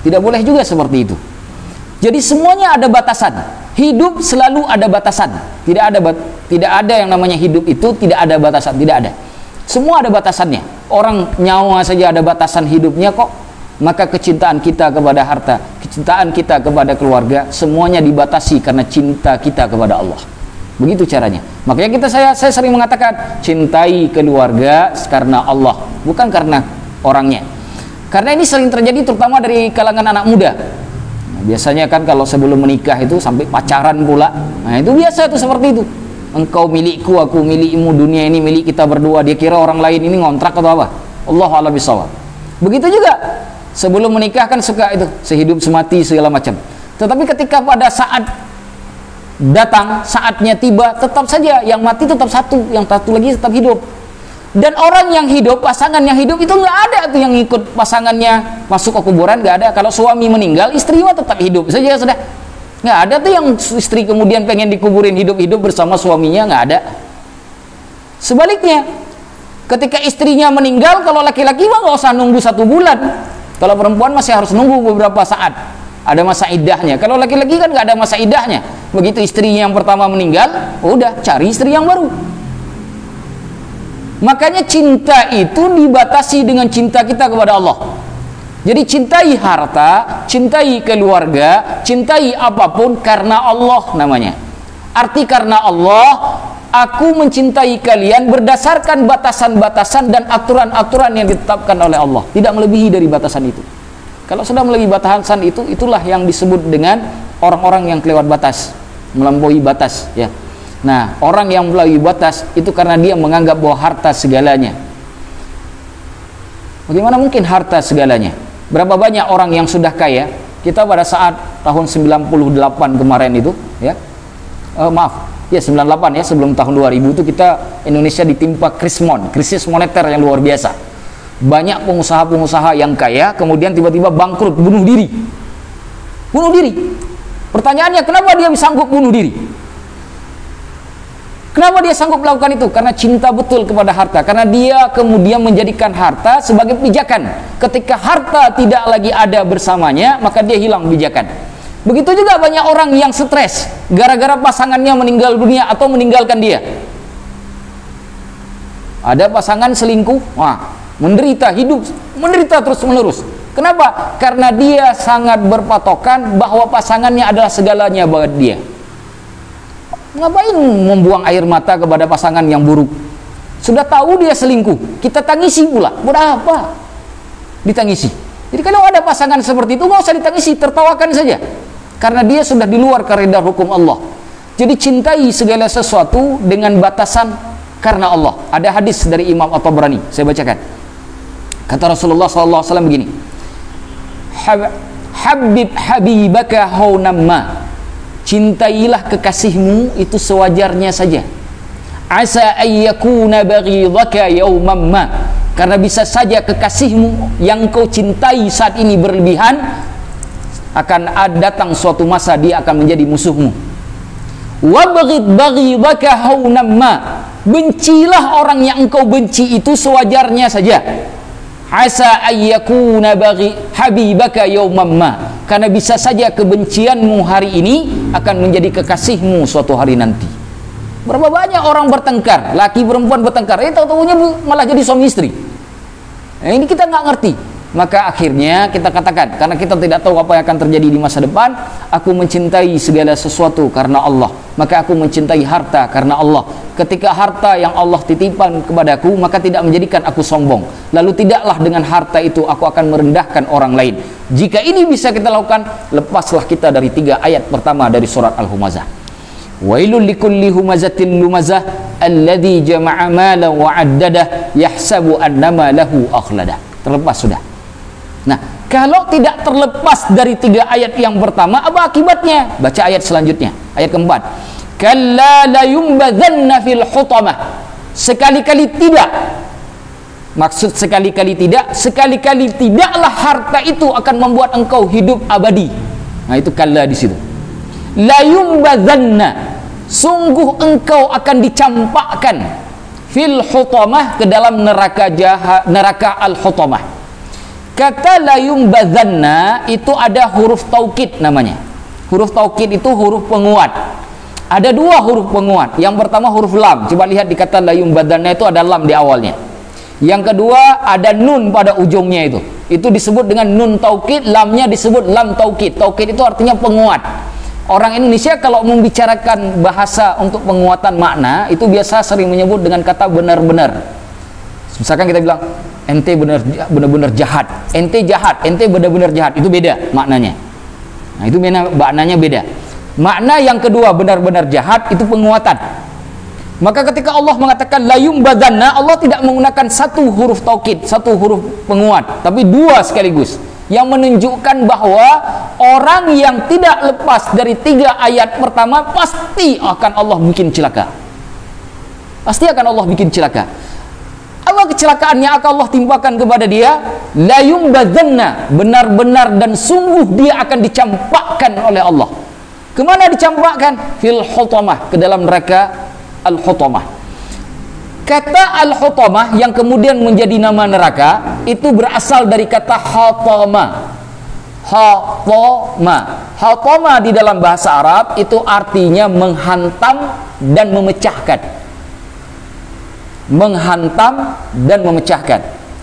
A: Tidak boleh juga seperti itu. Jadi semuanya ada batasan. Hidup selalu ada batasan. Tidak ada yang namanya hidup itu tidak ada batasan, tidak ada. Semua ada batasannya. Orang nyawa saja ada batasan hidupnya kok. Maka kecintaan kita kepada harta, kecintaan kita kepada keluarga, semuanya dibatasi karena cinta kita kepada Allah. Begitu caranya. Makanya saya sering mengatakan, cintai keluarga karena Allah, bukan karena orangnya. Karena ini sering terjadi terutama dari kalangan anak muda. Nah, biasanya kan kalau sebelum menikah itu sampai pacaran pula. Nah, itu biasa itu seperti itu. Engkau milikku, aku milikmu, dunia ini milik kita berdua. Dia kira orang lain ini ngontrak atau apa? Allahu a'lam bishawab. Begitu juga sebelum menikah kan suka itu sehidup semati segala macam. Tetapi ketika pada saat datang, saatnya tiba, tetap saja yang mati tetap satu, yang satu lagi tetap hidup. Dan orang yang hidup, pasangan yang hidup itu nggak ada tuh yang ikut pasangannya masuk ke kuburan, nggak ada. Kalau suami meninggal, istri mah tetap hidup saja sudah. Nggak ada tuh yang istri kemudian pengen dikuburin hidup-hidup bersama suaminya, nggak ada. Sebaliknya, ketika istrinya meninggal, kalau laki-laki mah nggak usah nunggu 1 bulan. Kalau perempuan masih harus nunggu beberapa saat. Ada masa idahnya. Kalau laki-laki kan nggak ada masa idahnya. Begitu istrinya yang pertama meninggal, udah cari istri yang baru. Makanya cinta itu dibatasi dengan cinta kita kepada Allah. Jadi cintai harta, cintai keluarga, cintai apapun karena Allah namanya. Arti karena Allah, aku mencintai kalian berdasarkan batasan-batasan dan aturan-aturan yang ditetapkan oleh Allah. Tidak melebihi dari batasan itu. Kalau sudah melebihi batasan itu, itulah yang disebut dengan orang-orang yang kelewat batas, melampaui batas, ya. Nah, orang yang melampaui batas itu karena dia menganggap bahwa harta segalanya. Bagaimana mungkin harta segalanya? Berapa banyak orang yang sudah kaya? Kita pada saat tahun 98 kemarin itu, ya. 98 ya, sebelum tahun 2000 itu kita Indonesia ditimpa krisis moneter yang luar biasa. Banyak pengusaha-pengusaha yang kaya kemudian tiba-tiba bangkrut, bunuh diri. Pertanyaannya, kenapa dia sanggup bunuh diri? Kenapa dia sanggup melakukan itu? Karena cinta betul kepada harta. Karena dia kemudian menjadikan harta sebagai pijakan. Ketika harta tidak lagi ada bersamanya, maka dia hilang pijakan. Begitu juga banyak orang yang stres gara-gara pasangannya meninggal dunia atau meninggalkan dia. Ada pasangan selingkuh, menderita hidup, menderita terus-menerus. Kenapa? Karena dia sangat berpatokan bahwa pasangannya adalah segalanya buat dia. Ngapain membuang air mata kepada pasangan yang buruk? Sudah tahu dia selingkuh, kita tangisi pula. Buat apa ditangisi? Jadi kalau ada pasangan seperti itu, nggak usah ditangisi, tertawakan saja. Karena dia sudah di luar kaedah hukum Allah. Jadi cintai segala sesuatu dengan batasan karena Allah. Ada hadis dari Imam At-Tabrani, saya bacakan. Kata Rasulullah SAW begini, Habib habibaka haunamma, cintailah kekasihmu itu sewajarnya saja. Asa ayyakuna baghidaka yawmamma, karena bisa saja kekasihmu yang kau cintai saat ini berlebihan, akan datang suatu masa dia akan menjadi musuhmu. Wabghid baghidaka haunamma, bencilah orang yang engkau benci itu sewajarnya saja. Asa ayyakuna baghi habibaka yawmamma, karena bisa saja kebencianmu hari ini akan menjadi kekasihmu suatu hari nanti. Berapa banyak orang bertengkar, laki perempuan bertengkar, tahu-tahunya malah jadi suami istri. Nah, ini kita nggak ngerti. Maka akhirnya kita katakan, karena kita tidak tahu apa yang akan terjadi di masa depan, aku mencintai segala sesuatu karena Allah, maka aku mencintai harta karena Allah. Ketika harta yang Allah titipkan kepadaku, maka tidak menjadikan aku sombong. Lalu tidaklah dengan harta itu aku akan merendahkan orang lain. Jika ini bisa kita lakukan, lepaslah kita dari 3 ayat pertama dari surat Al-Humazah. Wailul likulli humazatin lumazah alladzi jama'a malan wa 'addadah yahsabu annama lahu akhladah. Terlepas sudah. Nah, kalau tidak terlepas dari 3 ayat yang pertama, apa akibatnya? Baca ayat selanjutnya, ayat keempat. Kalla la yumbadzanna fil hutamah. Sekali-kali tidak. Maksud sekali-kali tidak, sekali-kali tidaklah harta itu akan membuat engkau hidup abadi. Nah, itu kalla di situ. La yumbadzanna. sungguh engkau akan dicampakkan fil hutamah, ke dalam neraka al-hutamah. Kata la yumbadzanna itu ada huruf taukid namanya. Huruf taukid itu huruf penguat. Ada dua huruf penguat. Yang pertama huruf lam. Coba lihat di kata la yumbadzanna itu ada lam di awalnya. Yang kedua ada nun pada ujungnya itu. Itu disebut dengan nun taukid, lamnya disebut lam taukid. Taukid itu artinya penguat. Orang Indonesia kalau membicarakan bahasa untuk penguatan makna itu biasa sering menyebut dengan kata benar-benar. Misalkan kita bilang ente benar-benar jahat, ente jahat, ente benar-benar jahat, itu beda maknanya. Nah, itu maknanya beda. Makna yang kedua benar-benar jahat itu penguatan. Maka ketika Allah mengatakan la yumbadzanna, Allah tidak menggunakan satu huruf taukid, satu huruf penguat, tapi dua sekaligus, yang menunjukkan bahwa orang yang tidak lepas dari 3 ayat pertama pasti akan Allah bikin celaka. Pasti akan Allah bikin celaka. Apa kecelakaan yang akan Allah timpakan kepada dia? La yumbadzanna, benar-benar dan sungguh dia akan dicampakkan oleh Allah. Kemana dicampakkan? Fil hutamah, ke dalam neraka al-hutamah. Kata al-hutamah yang kemudian menjadi nama neraka itu berasal dari kata hatama. Hatama di dalam bahasa Arab itu artinya menghantam dan memecahkan. Menghantam dan memecahkan.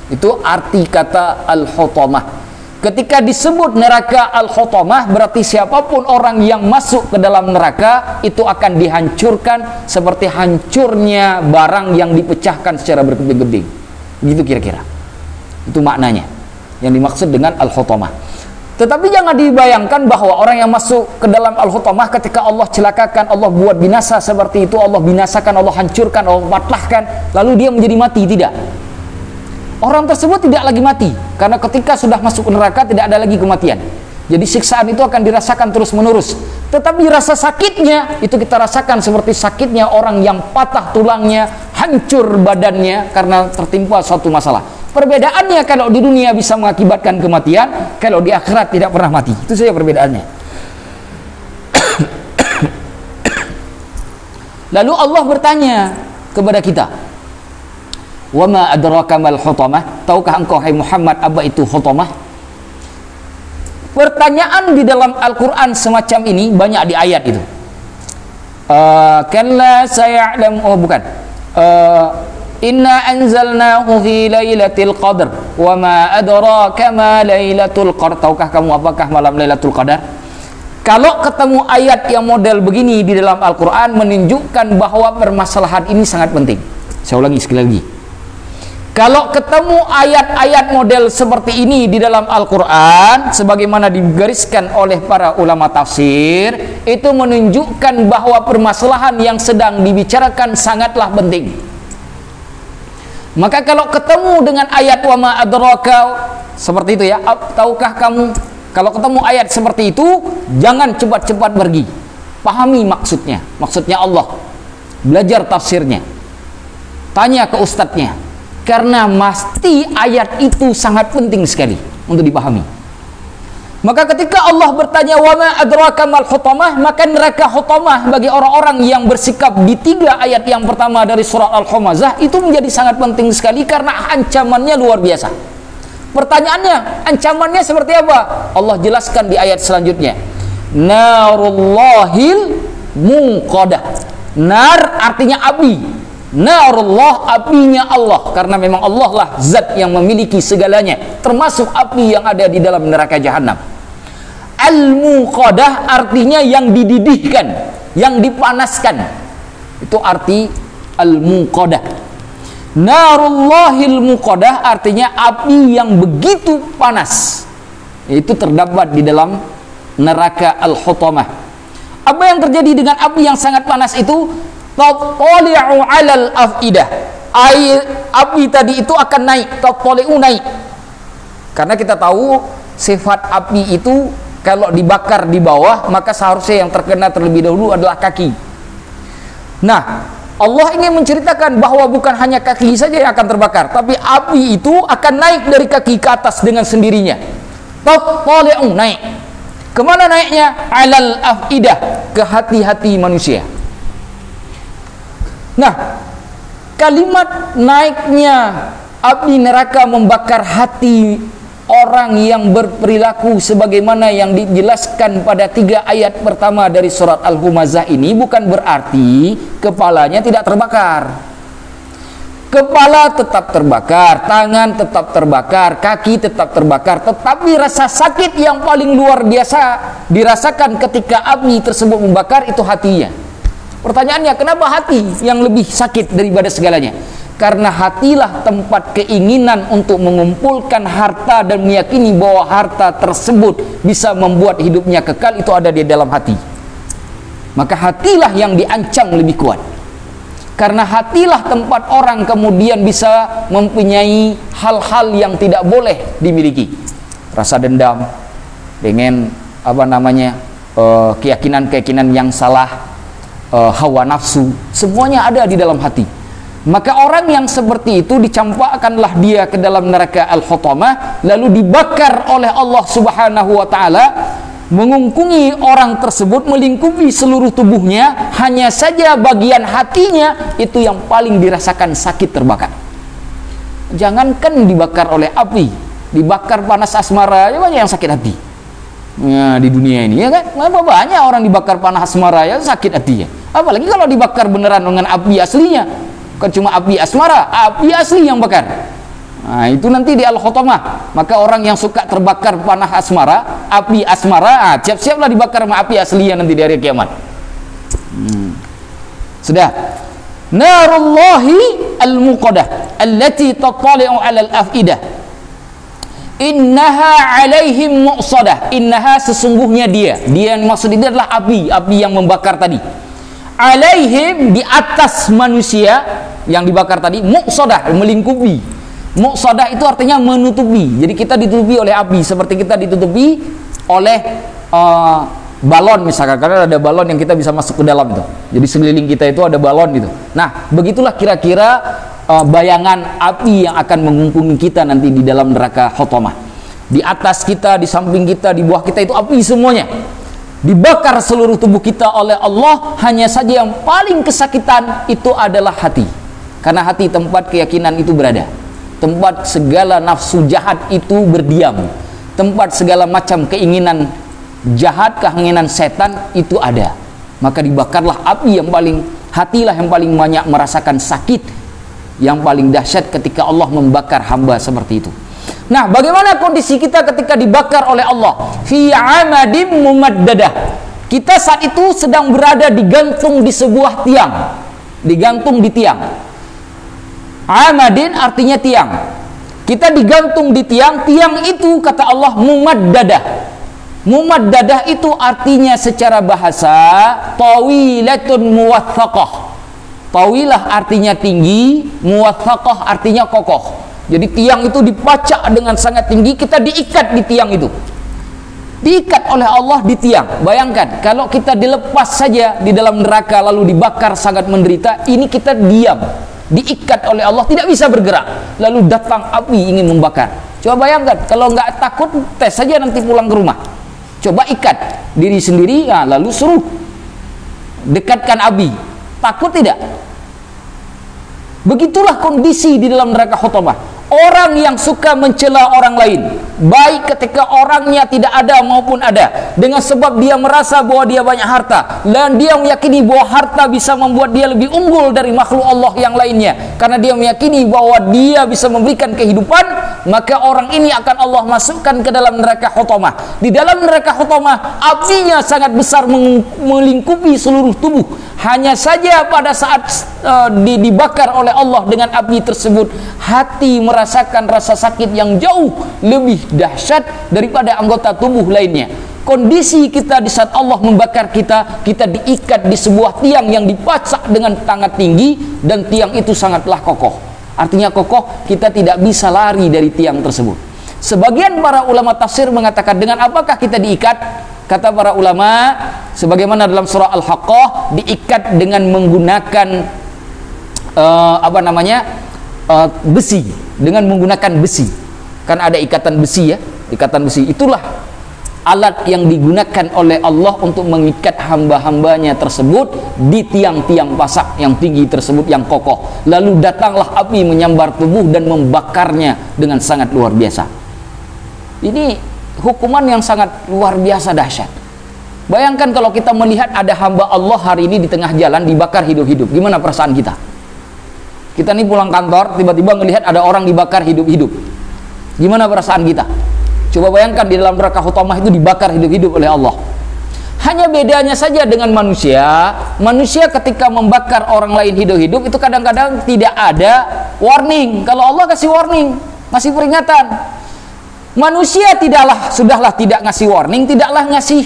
A: Itu arti kata al-hutamah. Ketika disebut neraka al-hutamah, berarti siapapun orang yang masuk ke dalam neraka itu akan dihancurkan seperti hancurnya barang yang dipecahkan secara berkeping-keping. Begitu kira-kira. Itu maknanya yang dimaksud dengan al-hutamah. Tetapi jangan dibayangkan bahwa orang yang masuk ke dalam al-hutamah ketika Allah celakakan, Allah buat binasa seperti itu, Allah binasakan, Allah hancurkan, Allah patahkan, lalu dia menjadi mati. Tidak. Orang tersebut tidak lagi mati, karena ketika sudah masuk neraka tidak ada lagi kematian. Jadi siksaan itu akan dirasakan terus menerus. Tetapi rasa sakitnya itu kita rasakan seperti sakitnya orang yang patah tulangnya, hancur badannya karena tertimpa suatu masalah. Perbedaannya kalau di dunia bisa mengakibatkan kematian, kalau di akhirat tidak pernah mati. Itu saja perbedaannya. Lalu Allah bertanya kepada kita, wa ma adraka mal hutamah, tahukah engkau hai Muhammad apa itu hutamah? Pertanyaan di dalam Al-Quran semacam ini banyak di ayat itu. Kalla saya'lam, oh bukan, inna anzalnahu fi lailatul qadr wa ma adraka ma lailatul qadr, tahukah kamu apakah malam Lailatul Qadar? Kalau ketemu ayat yang model begini di dalam Al-Quran menunjukkan bahwa permasalahan ini sangat penting. Saya ulangi sekali lagi. Kalau ketemu ayat-ayat model seperti ini di dalam Al-Quran, sebagaimana digariskan oleh para ulama tafsir, itu menunjukkan bahwa permasalahan yang sedang dibicarakan sangatlah penting. Maka kalau ketemu dengan ayat wa ma adraka, seperti itu ya, tahukah kamu, kalau ketemu ayat seperti itu, jangan cepat-cepat pergi. Pahami maksudnya, maksudnya Allah. Belajar tafsirnya. Tanya ke ustadznya. Karena pasti ayat itu sangat penting sekali untuk dipahami. Maka ketika Allah bertanya wa ma adraka mal hutamah, maka neraka hutamah bagi orang-orang yang bersikap di 3 ayat yang pertama dari surat Al-Humazah itu menjadi sangat penting sekali karena ancamannya luar biasa. Pertanyaannya, ancamannya seperti apa? Allah jelaskan di ayat selanjutnya. Narullahil muqadah. Nar artinya api. Narullah, apinya Allah, karena memang Allah lah zat yang memiliki segalanya, termasuk api yang ada di dalam neraka jahanam. Al-muqadah artinya yang dididihkan, yang dipanaskan. Itu arti al-muqadah. Narullahil muqadah artinya api yang begitu panas. Itu terdapat di dalam neraka al-hutamah. Apa yang terjadi dengan api yang sangat panas itu? Tattali'u 'alal afidah. Api tadi itu akan naik, tattali'u naik. Karena kita tahu sifat api itu kalau dibakar di bawah, maka seharusnya yang terkena terlebih dahulu adalah kaki. Nah, Allah ingin menceritakan bahwa bukan hanya kaki saja yang akan terbakar, tapi api itu akan naik dari kaki ke atas dengan sendirinya. Tattali'u naik. Kemana naiknya? 'Alal afidah, ke hati-hati manusia. Nah, kalimat naiknya api neraka membakar hati orang yang berperilaku sebagaimana yang dijelaskan pada 3 ayat pertama dari surat Al-Humazah ini bukan berarti kepalanya tidak terbakar. Kepala tetap terbakar, tangan tetap terbakar, kaki tetap terbakar, tetapi rasa sakit yang paling luar biasa dirasakan ketika api tersebut membakar itu hatinya. Pertanyaannya, kenapa hati yang lebih sakit daripada segalanya? Karena hatilah tempat keinginan untuk mengumpulkan harta dan meyakini bahwa harta tersebut bisa membuat hidupnya kekal, itu ada di dalam hati. Maka hatilah yang diancam lebih kuat. Karena hatilah tempat orang kemudian bisa mempunyai hal-hal yang tidak boleh dimiliki. Rasa dendam dengan keyakinan-keyakinan yang salah, hawa nafsu, semuanya ada di dalam hati. Maka orang yang seperti itu dicampakkanlah dia ke dalam neraka Al-Hutamah, lalu dibakar oleh Allah Subhanahu wa taala, mengungkungi orang tersebut, melingkupi seluruh tubuhnya, hanya saja bagian hatinya itu yang paling dirasakan sakit terbakar. Jangankan dibakar oleh api, dibakar panas asmara aja banyak yang sakit hati. Ya, di dunia ini ya kan, banyak orang dibakar panas asmara ya sakit hatinya. Apalagi kalau dibakar beneran dengan api aslinya, bukan cuma api asmara, api asli yang bakar. Nah, itu nanti di Al-Hutamah. Maka orang yang suka terbakar panas asmara, api asmara, siap-siaplah dibakar sama api aslinya nanti di hari kiamat. Sudah. Narullahi al-muqadah allati tattali'u 'alal afidah. Innaha 'alaihim muqsadah. Innaha sesungguhnya dia yang maksud ini adalah api yang membakar tadi. 'Alaihim di atas manusia yang dibakar tadi, muqsadah melingkupi. Muqsadah itu artinya menutupi. Jadi kita ditutupi oleh api seperti kita ditutupi oleh balon misalkan, karena ada balon yang kita bisa masuk ke dalam itu. Jadi sekeliling kita itu ada balon gitu. Nah, begitulah kira-kira bayangan api yang akan mengungkungi kita nanti di dalam neraka Hutamah. Di atas kita, di samping kita, di bawah kita itu api semuanya. Dibakar seluruh tubuh kita oleh Allah, hanya saja yang paling kesakitan itu adalah hati. Karena hati tempat keyakinan itu berada. Tempat segala nafsu jahat itu berdiam. Tempat segala macam keinginan jahat, keinginan setan itu ada. Maka dibakarlah api yang paling, hatilah yang paling banyak merasakan sakit, yang paling dahsyat ketika Allah membakar hamba seperti itu. Nah, bagaimana kondisi kita ketika dibakar oleh Allah? Fi amadim mumaddadah. Kita saat itu sedang berada digantung di sebuah tiang. Digantung di tiang. Amadin artinya tiang. Kita digantung di tiang. Tiang itu kata Allah mumaddadah. Mumaddadah itu artinya secara bahasa tawilatun muwaththaqah. Tawilah artinya tinggi, muwaththaqah artinya kokoh. Jadi tiang itu dipacak dengan sangat tinggi, kita diikat di tiang itu. Diikat oleh Allah di tiang. Bayangkan kalau kita dilepas saja di dalam neraka lalu dibakar sangat menderita, ini kita diam. Diikat oleh Allah, tidak bisa bergerak. Lalu datang api ingin membakar. Coba bayangkan, kalau nggak takut tes saja nanti pulang ke rumah. Coba ikat diri sendiri, nah, lalu suruh dekatkan api. Takut tidak? Begitulah kondisi di dalam neraka Hutamah. Orang yang suka mencela orang lain, baik ketika orangnya tidak ada maupun ada, dengan sebab dia merasa bahwa dia banyak harta, dan dia meyakini bahwa harta bisa membuat dia lebih unggul dari makhluk Allah yang lainnya, karena dia meyakini bahwa dia bisa memberikan kehidupan, maka orang ini akan Allah masukkan ke dalam neraka Hutamah. Di dalam neraka Hutamah, apinya sangat besar melingkupi seluruh tubuh. Hanya saja pada saat dibakar oleh Allah dengan api tersebut, hati merasakan rasa sakit yang jauh lebih dahsyat daripada anggota tubuh lainnya. Kondisi kita di saat Allah membakar kita, kita diikat di sebuah tiang yang dipacak dengan sangat tinggi, dan tiang itu sangatlah kokoh. Artinya kokoh, kita tidak bisa lari dari tiang tersebut. Sebagian para ulama tafsir mengatakan, dengan apakah kita diikat? Kata para ulama, sebagaimana dalam surah Al-Haqqah, diikat dengan menggunakan besi, dengan menggunakan besi. Kan ada ikatan besi ya, ikatan besi. Itulah alat yang digunakan oleh Allah untuk mengikat hamba-hambanya tersebut di tiang-tiang pasak yang tinggi tersebut yang kokoh. Lalu datanglah api menyambar tubuh dan membakarnya dengan sangat luar biasa. Ini hukuman yang sangat luar biasa dahsyat. Bayangkan kalau kita melihat ada hamba Allah hari ini di tengah jalan dibakar hidup-hidup, gimana perasaan kita? Kita nih pulang kantor, tiba-tiba melihat ada orang dibakar hidup-hidup, gimana perasaan kita? Coba bayangkan di dalam neraka hutamah itu dibakar hidup-hidup oleh Allah. Hanya bedanya saja dengan manusia. Manusia ketika membakar orang lain hidup-hidup itu kadang-kadang tidak ada warning. Kalau Allah kasih warning, ngasih peringatan. Manusia sudahlah tidak ngasih warning, tidaklah ngasih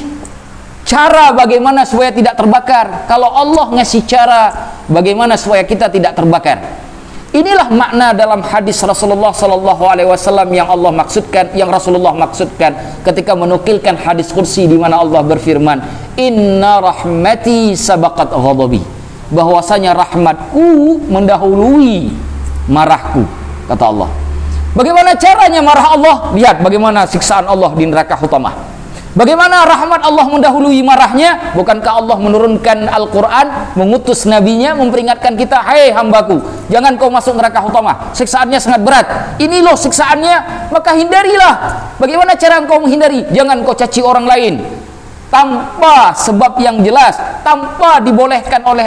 A: cara bagaimana supaya tidak terbakar. Kalau Allah ngasih cara bagaimana supaya kita tidak terbakar. Inilah makna dalam hadis Rasulullah sallallahu alaihi wasallam yang Allah maksudkan, yang Rasulullah maksudkan ketika menukilkan hadis kursi di mana Allah berfirman, "Inna rahmati sabaqat ghadabi." Bahwasanya rahmatku mendahului marahku, kata Allah. Bagaimana caranya marah Allah? Lihat bagaimana siksaan Allah di neraka hutamah. Bagaimana rahmat Allah mendahului marahnya? Bukankah Allah menurunkan Al-Quran, mengutus nabinya, memperingatkan kita, "Hai hambaku, jangan kau masuk neraka hutamah, siksaannya sangat berat. Ini loh siksaannya, maka hindarilah." Bagaimana cara engkau menghindari? Jangan kau caci orang lain tanpa sebab yang jelas, tanpa dibolehkan oleh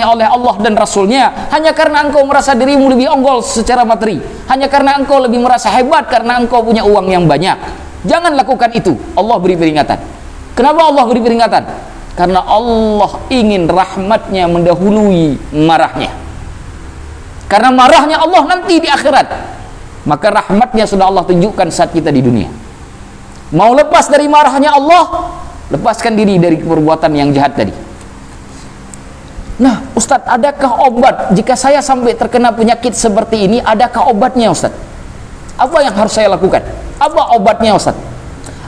A: oleh Allah dan Rasulnya, hanya karena engkau merasa dirimu lebih unggul secara materi, hanya karena engkau lebih merasa hebat karena engkau punya uang yang banyak. Jangan lakukan itu. Allah beri peringatan. Kenapa Allah beri peringatan? Karena Allah ingin rahmatnya mendahului marahnya. Karena marahnya Allah nanti di akhirat, maka rahmatnya sudah Allah tunjukkan saat kita di dunia. Mau lepas dari marahnya Allah, lepaskan diri dari perbuatan yang jahat tadi. Nah, Ustadz, adakah obat jika saya sampai terkena penyakit seperti ini? Adakah obatnya, Ustadz? Apa yang harus saya lakukan? Apa obatnya, Ustaz?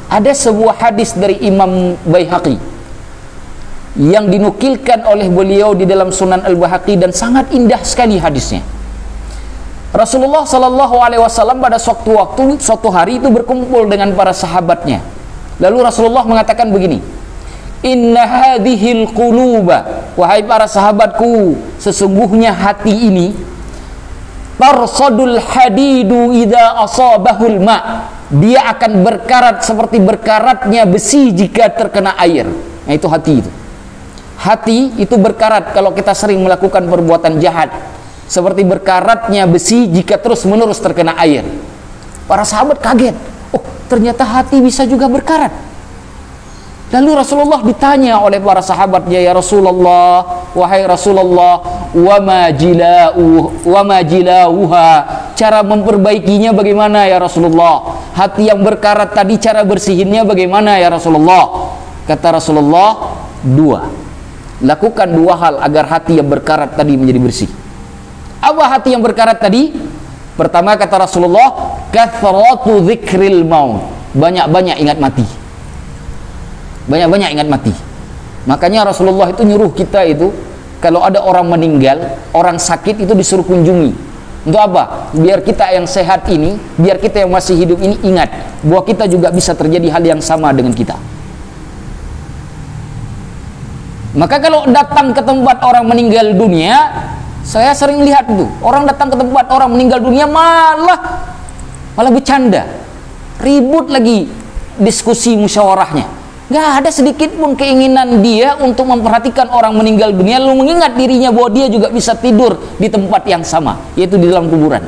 A: Ada sebuah hadis dari Imam Baihaqi yang dinukilkan oleh beliau di dalam Sunan Al-Baihaqi dan sangat indah sekali hadisnya. Rasulullah sallallahu alaihi wasallam pada suatu hari itu berkumpul dengan para sahabatnya. Lalu Rasulullah mengatakan begini, "Inna hadhil quluba," wahai para sahabatku, sesungguhnya hati ini, "tarsadul hadidu idza asabahul ma." Dia akan berkarat seperti berkaratnya besi jika terkena air. Nah, itu hati itu. Hati itu berkarat kalau kita sering melakukan perbuatan jahat, seperti berkaratnya besi jika terus-menerus terkena air. Para sahabat kaget. Oh, ternyata hati bisa juga berkarat. Lalu Rasulullah ditanya oleh para sahabatnya, "Ya Rasulullah, wahai Rasulullah, wa ma jilauha, cara memperbaikinya bagaimana ya Rasulullah? Hati yang berkarat tadi cara bersihinnya bagaimana ya Rasulullah?" Kata Rasulullah, "Dua. Lakukan dua hal agar hati yang berkarat tadi menjadi bersih." Apa hati yang berkarat tadi? Pertama, kata Rasulullah, kathratu dzikril maut. Banyak-banyak ingat mati. Banyak-banyak ingat mati. Makanya Rasulullah itu nyuruh kita itu, kalau ada orang meninggal, orang sakit itu disuruh kunjungi. Untuk apa? Biar kita yang sehat ini, biar kita yang masih hidup ini ingat bahwa kita juga bisa terjadi hal yang sama dengan kita. Maka kalau datang ke tempat orang meninggal dunia, saya sering lihat itu, orang datang ke tempat orang meninggal dunia malah bercanda, ribut lagi, diskusi musyawarahnya. Gak ada sedikit pun keinginan dia untuk memperhatikan orang meninggal dunia, lalu mengingat dirinya bahwa dia juga bisa tidur di tempat yang sama, yaitu di dalam kuburan.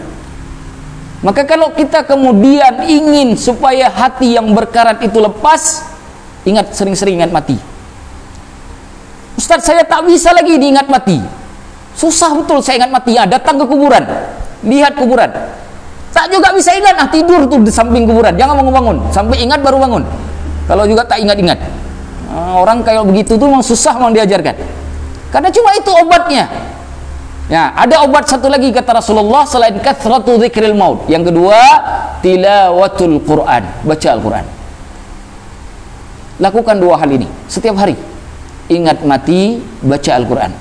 A: Maka kalau kita kemudian ingin supaya hati yang berkarat itu lepas, ingat, sering-sering ingat mati. Ustadz, saya tak bisa lagi diingat mati. Susah betul saya ingat mati. Ya, datang ke kuburan, lihat kuburan. Tak juga bisa ingat, tidur tuh di samping kuburan, jangan bangun-bangun, sampai ingat baru bangun. Kalau juga tak ingat-ingat, orang kayak begitu tuh memang susah memang diajarkan. Karena cuma itu obatnya. Ya, ada obat satu lagi kata Rasulullah selain kathratu dzikril maut. Yang kedua, tilawatul Quran, baca Al-Quran. Lakukan dua hal ini setiap hari. Ingat mati, baca Al-Quran.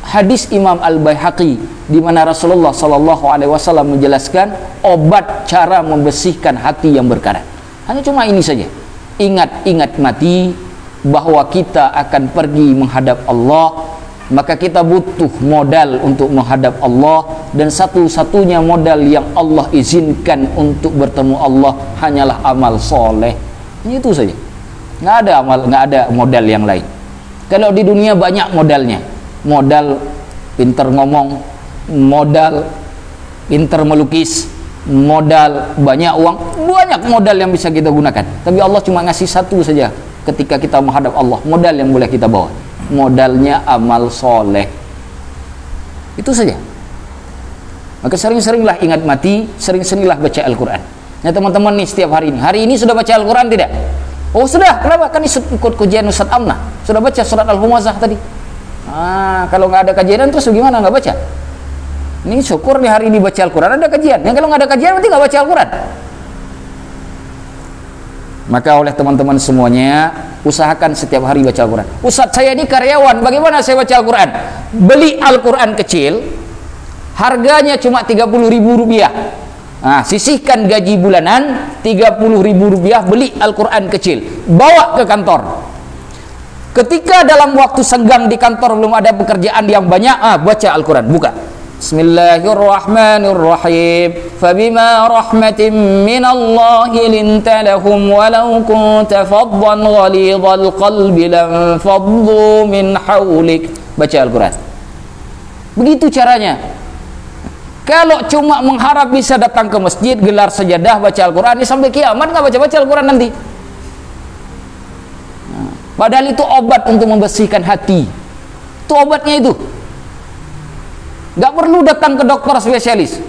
A: Hadis Imam Al-Baihaqi di mana Rasulullah sallallahu alaihi wasallam menjelaskan obat cara membersihkan hati yang berkarat. Hanya cuma ini saja. ingat mati bahwa kita akan pergi menghadap Allah, maka kita butuh modal untuk menghadap Allah, dan satu-satunya modal yang Allah izinkan untuk bertemu Allah hanyalah amal soleh. Itu saja, nggak ada amal, nggak ada modal yang lain. Kalau di dunia banyak modalnya, modal pinter ngomong, modal pinter melukis, modal banyak uang, banyak modal yang bisa kita gunakan. Tapi Allah cuma ngasih satu saja ketika kita menghadap Allah, modal yang boleh kita bawa, modalnya amal soleh. Itu saja. Maka sering-seringlah ingat mati, sering-seringlah baca Al-Quran. Nah teman-teman nih, setiap hari ini sudah baca Al-Quran tidak? Oh sudah, kenapa? Kan ikut kajian Ustaz Amnah, sudah baca surat Al-Humazah tadi. Kalau nggak ada kajian terus gimana, nggak baca? Ini syukur nih hari ini baca Al-Quran, ada kajian. Yang kalau nggak ada kajian berarti nggak baca Al-Quran. Maka oleh teman-teman semuanya, usahakan setiap hari baca Al-Quran. Ustaz, saya ini karyawan, bagaimana saya baca Al-Quran? Beli Al-Quran kecil, harganya cuma Rp30.000. Sisihkan gaji bulanan Rp30.000, beli Al-Quran kecil, bawa ke kantor. Ketika dalam waktu senggang di kantor belum ada pekerjaan yang banyak, baca Al-Quran, buka. Bismillahirrahmanirrahim. Fabima rahmatin minallahi linta lahum walau kunta faddan ghalidhal qalbi lam faddu min hawlik. Baca Al-Quran. Begitu caranya. Kalau cuma mengharap bisa datang ke masjid, gelar sajadah, baca Al-Quran, sampai kiamat nggak baca-baca Al-Quran nanti. Padahal itu obat untuk membersihkan hati. Itu obatnya itu. Nggak perlu datang ke dokter spesialis.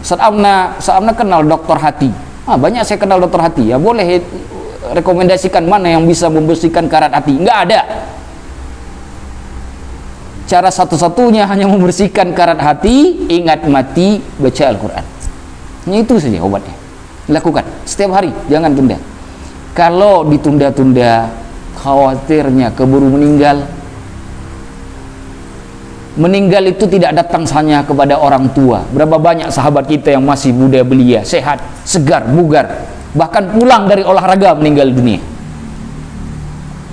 A: Ustaz Amnah kenal dokter hati. Banyak saya kenal dokter hati. Ya boleh rekomendasikan mana yang bisa membersihkan karat hati. Nggak ada. Cara satu-satunya hanya membersihkan karat hati, ingat mati, baca Al-Quran. Itu saja obatnya. Lakukan setiap hari, jangan tunda. Kalau ditunda-tunda, khawatirnya keburu meninggal. Meninggal itu tidak datang hanya kepada orang tua. Berapa banyak sahabat kita yang masih muda belia, sehat, segar, bugar, bahkan pulang dari olahraga meninggal dunia.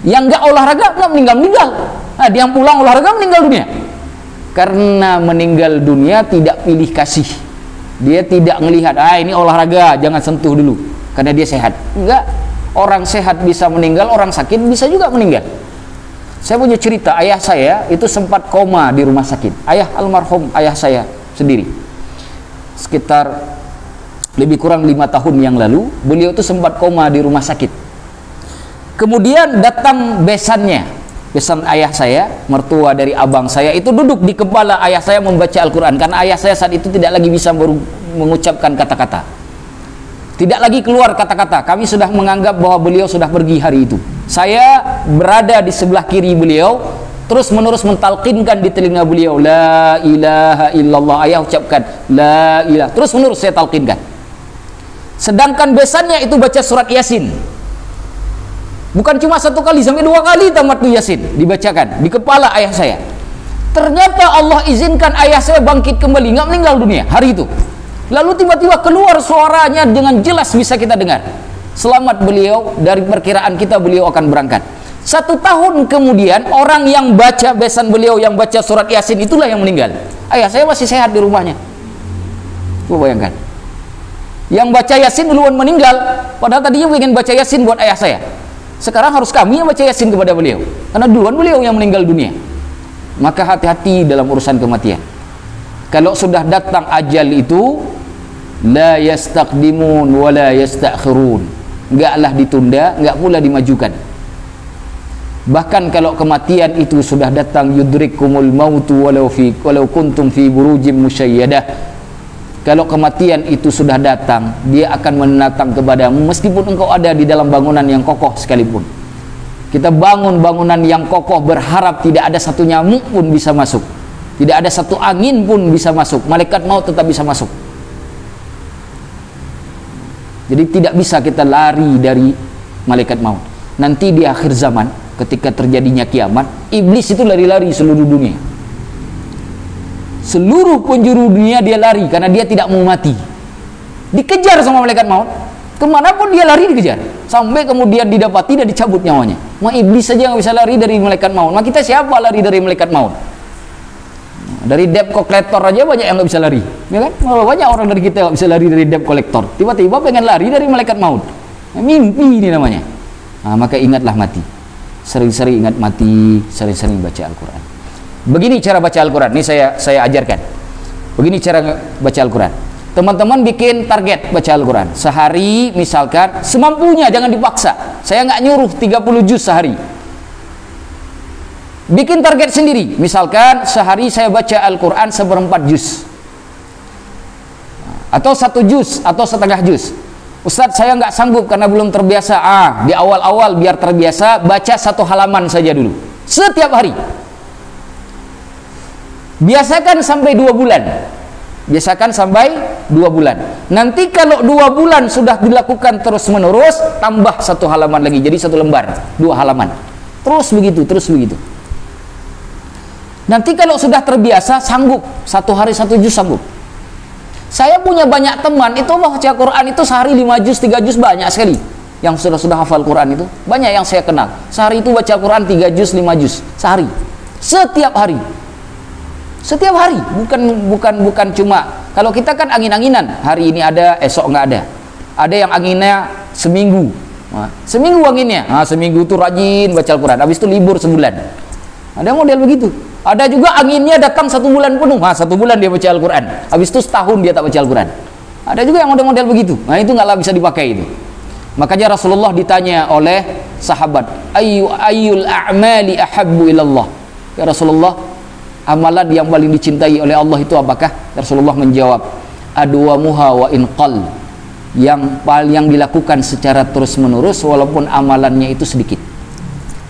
A: Yang enggak olahraga enggak meninggal. Dia yang pulang olahraga meninggal dunia. Karena meninggal dunia tidak pilih kasih. Dia tidak melihat, ini olahraga, jangan sentuh dulu, karena dia sehat. Enggak. Orang sehat bisa meninggal, orang sakit bisa juga meninggal. Saya punya cerita, ayah saya itu sempat koma di rumah sakit. Almarhum ayah saya sendiri. Sekitar lebih kurang 5 tahun yang lalu, beliau itu sempat koma di rumah sakit. Kemudian datang besan ayah saya, mertua dari abang saya, itu duduk di kepala ayah saya membaca Al-Quran. Karena ayah saya saat itu tidak lagi bisa mengucapkan kata-kata. Tidak lagi keluar kata-kata. Kami sudah menganggap bahwa beliau sudah pergi hari itu. Saya berada di sebelah kiri beliau, terus menerus mentalqinkan di telinga beliau, la ilaha illallah. Ayah ucapkan la ilaha, terus menerus saya talqinkan. Sedangkan besannya itu baca surat Yasin. Bukan cuma 1 kali, sampai 2 kali tamat tuh Yasin dibacakan di kepala ayah saya. Ternyata Allah izinkan ayah saya bangkit kembali, nggak meninggal dunia hari itu. Lalu tiba-tiba keluar suaranya dengan jelas bisa kita dengar. Selamat beliau, dari perkiraan kita beliau akan berangkat. 1 tahun kemudian orang yang baca besan beliau, yang baca surat Yasin, itulah yang meninggal. Ayah saya masih sehat di rumahnya. Coba bayangkan. Yang baca Yasin duluan meninggal, padahal tadinya ingin baca Yasin buat ayah saya. Sekarang harus kami yang baca Yasin kepada beliau, karena duluan beliau yang meninggal dunia. Maka hati-hati dalam urusan kematian. Kalau sudah datang ajal itu, la yastaqdimun wa la yastakhirun. Enggaklah ditunda, enggak pula dimajukan. Bahkan kalau kematian itu sudah datang, yudrikumul mautu walau kuntum fi burujim musyayyadah. Kalau kematian itu sudah datang, dia akan mendatang kepadamu meskipun engkau ada di dalam bangunan yang kokoh sekalipun. Kita bangun bangunan yang kokoh berharap tidak ada satu nyamuk pun bisa masuk, tidak ada satu angin pun bisa masuk, malaikat maut tetap bisa masuk. Jadi tidak bisa kita lari dari malaikat maut. Nanti di akhir zaman, ketika terjadinya kiamat, iblis itu lari-lari seluruh dunia. Seluruh penjuru dunia dia lari karena dia tidak mau mati. Dikejar sama malaikat maut, Kemanapun dia lari dikejar, sampai kemudian didapati dan dicabut nyawanya. Mau iblis saja yang bisa lari dari malaikat maut. Maka kita siapa lari dari malaikat maut? Dari debt collector aja banyak yang nggak bisa lari, ya kan? Banyak orang dari kita nggak bisa lari dari debt collector. Tiba-tiba pengen lari dari malaikat maut. Mimpi ini namanya. Nah, maka ingatlah mati. Sering-sering ingat mati, sering-sering baca Al-Quran. Begini cara baca Al-Quran. Ini saya ajarkan. Begini cara baca Al-Quran. Teman-teman bikin target baca Al-Quran sehari, misalkan semampunya, jangan dipaksa. Saya nggak nyuruh 30 juz sehari. Bikin target sendiri, misalkan sehari saya baca Al-Quran seperempat juz, atau 1 juz, atau setengah juz. Ustadz, saya nggak sanggup karena belum terbiasa. Di awal-awal biar terbiasa, baca 1 halaman saja dulu setiap hari. Biasakan sampai 2 bulan. Biasakan sampai 2 bulan. Nanti kalau 2 bulan sudah dilakukan terus menerus, tambah 1 halaman lagi, jadi 1 lembar, 2 halaman. Terus begitu, terus begitu. Nanti kalau sudah terbiasa, sanggup 1 hari 1 juz sanggup. Saya punya banyak teman itu baca Quran itu sehari 5 juz, 3 juz, banyak sekali yang sudah hafal Quran itu. Banyak yang saya kenal. Sehari itu baca Quran 3 juz, 5 juz sehari. Setiap hari. Setiap hari, bukan cuma kalau kita kan angin-anginan, hari ini ada, esok nggak ada. Ada yang anginnya seminggu, seminggu anginnya, seminggu itu rajin baca Al-Quran, habis itu libur sebulan. Ada model begitu. Ada juga anginnya datang 1 bulan penuh, 1 bulan dia baca Al-Quran, habis itu setahun dia tak baca Al-Quran. Ada juga yang model-model begitu. Nah itu nggak bisa dipakai itu. Makanya Rasulullah ditanya oleh sahabat, ayyul a'mali ahabbu ilallah. Ya Rasulullah, amalan yang paling dicintai oleh Allah itu apakah? Rasulullah menjawab, adwamuha wa inqal, yang dilakukan secara terus menerus walaupun amalannya itu sedikit.